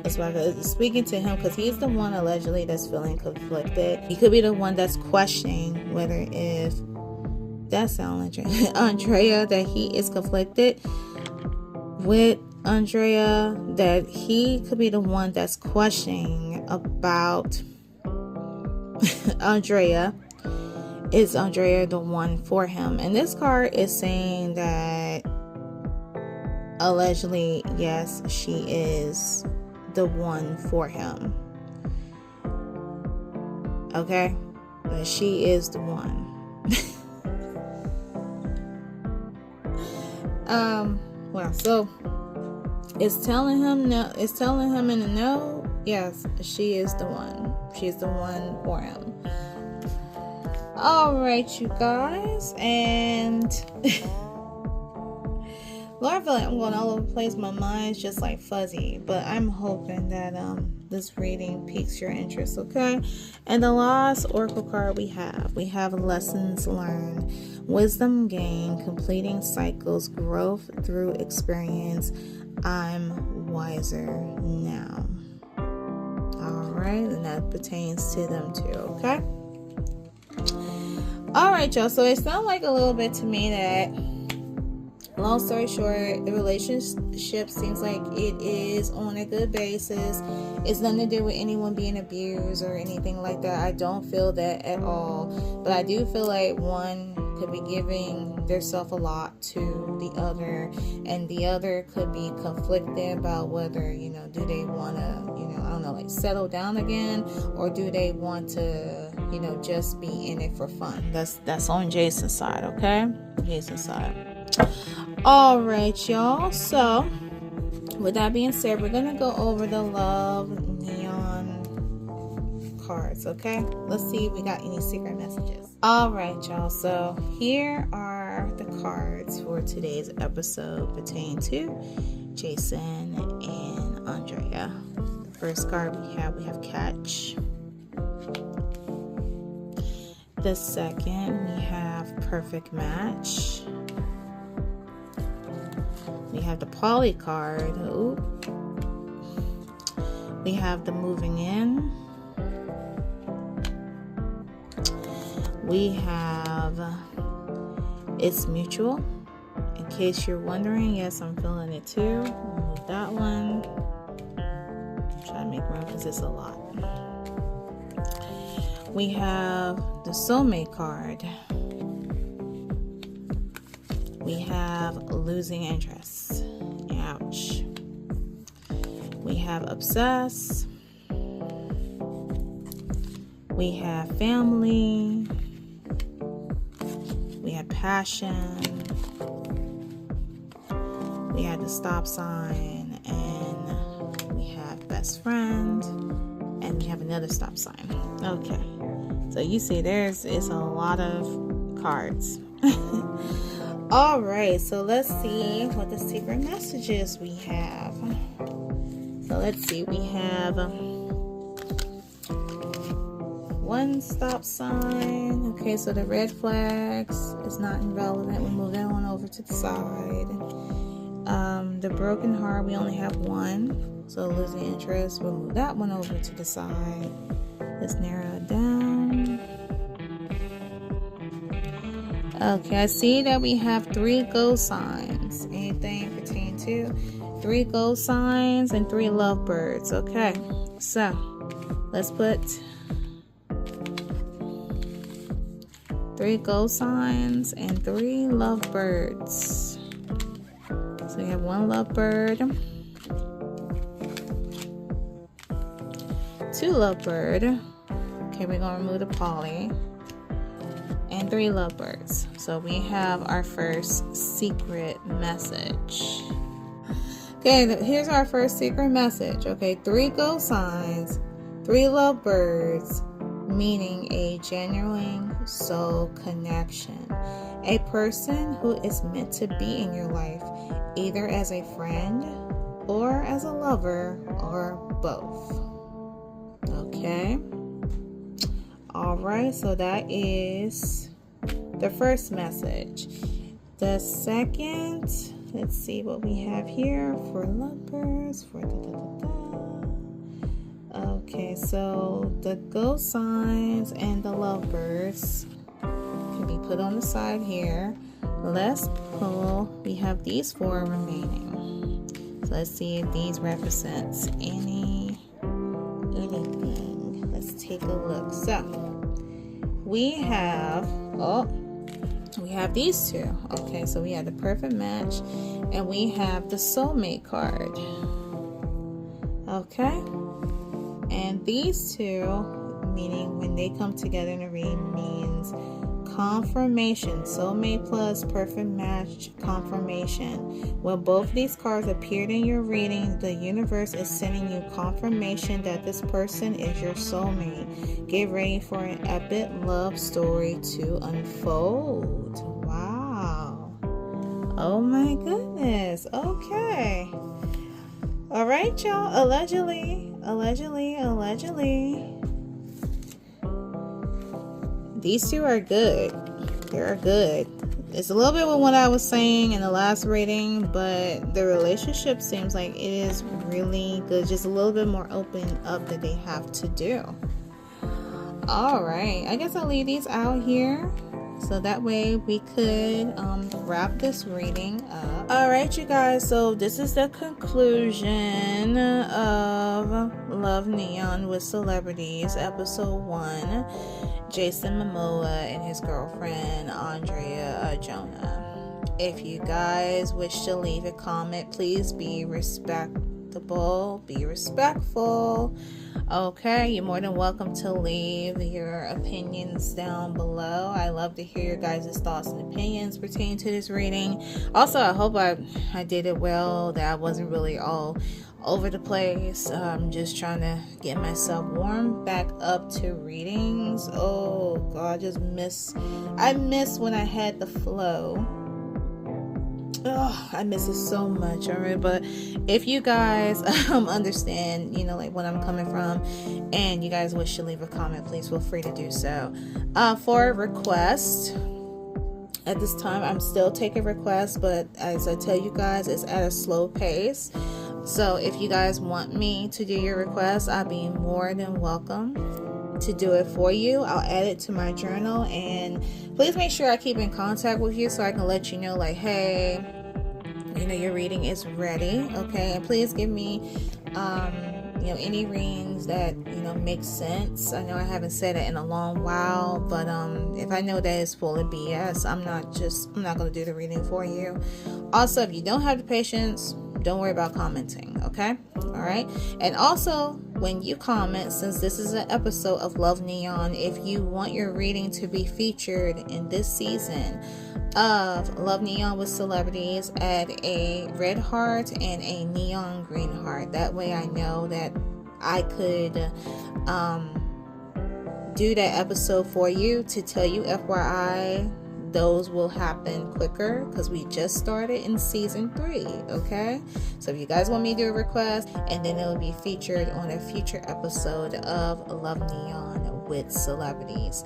That's why it's speaking to him, because he's the one allegedly that's feeling conflicted. He could be the one that's questioning whether if that sounds like Andrea, that he is conflicted with Andrea, that he could be the one that's questioning about Andrea. Is Andrea the one for him? And this card is saying that allegedly, yes, she is the one for him. Okay, but she is the one. Well, so it's telling him no. It's telling him in the no. Yes, she is the one. She's the one for him. Alright, you guys, and Lord, I feel like I'm going all over the place. My mind's just like fuzzy, but I'm hoping that this reading piques your interest, okay? And the last oracle card we have lessons learned, wisdom gained, completing cycles, growth through experience. I'm wiser now. All right, and that pertains to them too, okay? All right, y'all. So it sounds like a little bit to me that, long story short, the relationship seems like it is on a good basis. It's nothing to do with anyone being abused or anything like that. I don't feel that at all. But I do feel like one could be giving themselves a lot to the other, and the other could be conflicted about whether, do they want to, I don't know, like settle down again, or do they want to, just be in it for fun. That's on Jason's side, okay? Jason's side. All right, y'all. So, with that being said, we're gonna go over the love neon cards, okay? Let's see if we got any secret messages. All right, y'all. So here are the cards for today's episode pertaining to Jason and Andrea. The first card we have catch. The second we have perfect match. We have the poly card. Ooh. We have the moving in. We have it's mutual. In case you're wondering, yes, I'm feeling it too. Move that one. I'm trying to make room because it's a lot. We have the soulmate card. We have losing interest. Ouch. We have obsess. We have family. We have passion. We have the stop sign. And we have best friend. And we have another stop sign. Okay. So you see it's a lot of cards. All right, so let's see what the secret messages we have. So let's see, we have one stop sign. Okay, so the red flags is not irrelevant. We move that one over to the side. The broken heart, we only have one. So losing interest, we'll move that one over to the side. Let's narrow it down. Okay, I see that we have 3 gold signs. Anything pertaining to 3 gold signs and 3 lovebirds. Okay, so let's put 3 gold signs and 3 lovebirds. So we have 1 lovebird, 2 lovebird. Okay, we're gonna remove the poly. And 3 lovebirds. So we have our first secret message. Okay, here's our first secret message. Okay, 3 gold signs, 3 lovebirds, meaning a genuine soul connection. A person who is meant to be in your life, either as a friend or as a lover or both. Okay. Alright, so that is the first message. The second, let's see what we have here for lovebirds. Okay, so the gold signs and the lovebirds can be put on the side here. Let's pull, we have these 4 remaining. So let's see if these represents anything. Let's take a look. So we have these 2. Okay, so we have the perfect match and we have the soulmate card. Okay, and these 2, meaning when they come together in a reading, means confirmation, soulmate plus perfect match confirmation. When both these cards appeared in your reading, the universe is sending you confirmation that this person is your soulmate. Get ready for an epic love story to unfold. Wow. Oh my goodness. Okay. All right, y'all. Allegedly. These two are good. They're good. It's a little bit with what I was saying in the last reading, but the relationship seems like it is really good. Just a little bit more open up that they have to do. All right. I guess I'll leave these out here, so that way we could wrap this reading up. All right, you guys. So this is the conclusion of Love Neon with Celebrities, episode 1. Jason Momoa and his girlfriend, Adria Arjona. If you guys wish to leave a comment, please be respectable. Be respectful. Okay, you're more than welcome to leave your opinions down below. I love to hear your guys' thoughts and opinions pertaining to this reading. Also, I hope I did it well, that I wasn't really all over the place. I'm just trying to get myself warmed back up to readings. Oh God, I miss when I had the flow. Oh, I miss it so much. All right, but if you guys understand, like what I'm coming from, and you guys wish to leave a comment, please feel free to do so. For a request, at this time I'm still taking requests, but as I tell you guys, it's at a slow pace. So if you guys want me to do your request, I'll be more than welcome to do it for you. I'll add it to my journal, and please make sure I keep in contact with you so I can let you know, like, hey, your reading is ready. Okay, and please give me any readings that make sense. I know I haven't said it in a long while, but if I know that it's full of BS, I'm not going to do the reading for you. Also, if you don't have the patience, don't worry about commenting, okay? All right. And also, when you comment, since this is an episode of Love Neon, if you want your reading to be featured in this season of Love Neon with Celebrities, add a red heart and a neon green heart. That way I know that I could do that episode for you to tell you, FYI, those will happen quicker because we just started in season 3. Okay, so if you guys want me to do a request, and then it will be featured on a future episode of Love Neon with Celebrities.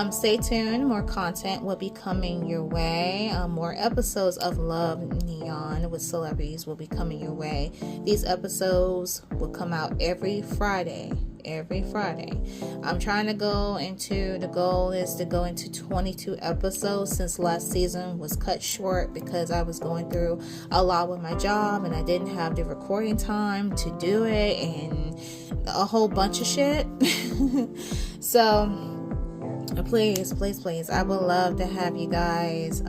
Stay tuned, more content will be coming your way. More episodes of Love Neon with Celebrities will be coming your way. These episodes will come out every Friday. I'm trying to the goal is to go into 22 episodes, since last season was cut short because I was going through a lot with my job and I didn't have the recording time to do it and a whole bunch of shit. So please, I would love to have you guys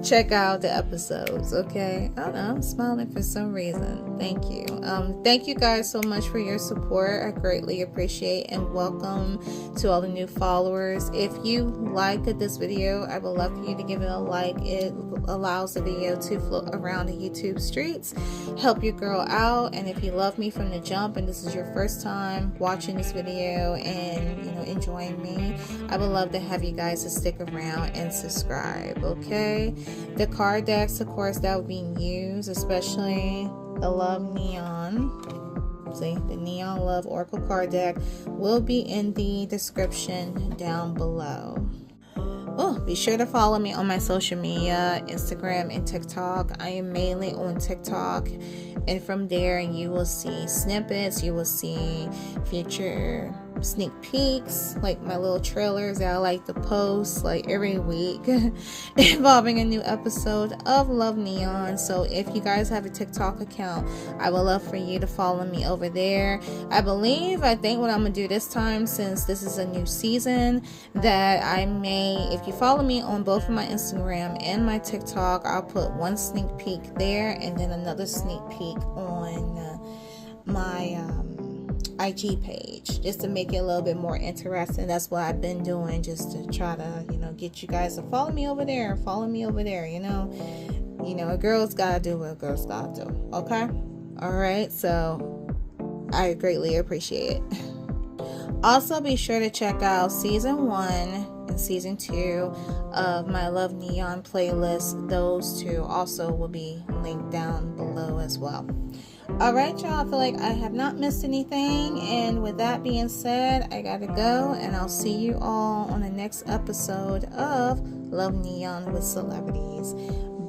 check out the episodes. Okay, I don't know, I'm smiling for some reason. Thank you guys so much for your support. I greatly appreciate, and welcome to all the new followers. If you like this video, I would love for you to give it a like. It allows the video to float around the YouTube streets, help your girl out. And if you love me from the jump and this is your first time watching this video and enjoying me, I would love to have you guys to stick around and subscribe. Okay, the card decks, of course, that would be used, especially the Love Neon. See, the Neon Love Oracle card deck will be in the description down below. Oh, be sure to follow me on my social media, Instagram and TikTok. I am mainly on TikTok, and from there you will see snippets, you will see future sneak peeks, like my little trailers that I like to post like every week involving a new episode of Love Neon. So if you guys have a TikTok account, I would love for you to follow me over there. I think what I'm gonna do this time, since this is a new season, that I may, if you follow me on both of my Instagram and my TikTok, I'll put one sneak peek there and then another sneak peek on my IG page, just to make it a little bit more interesting. That's what I've been doing, just to try to, get you guys to follow me over there, a girl's gotta do what a girl's gotta do. Okay? Alright, so I greatly appreciate it. Also, be sure to check out season 1 and season 2 of my Love Neon playlist. Those two also will be linked down below as well. Alright, y'all, I feel like I have not missed anything, and with that being said, I gotta go, and I'll see you all on the next episode of Love Neon with Celebrities.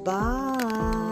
Bye.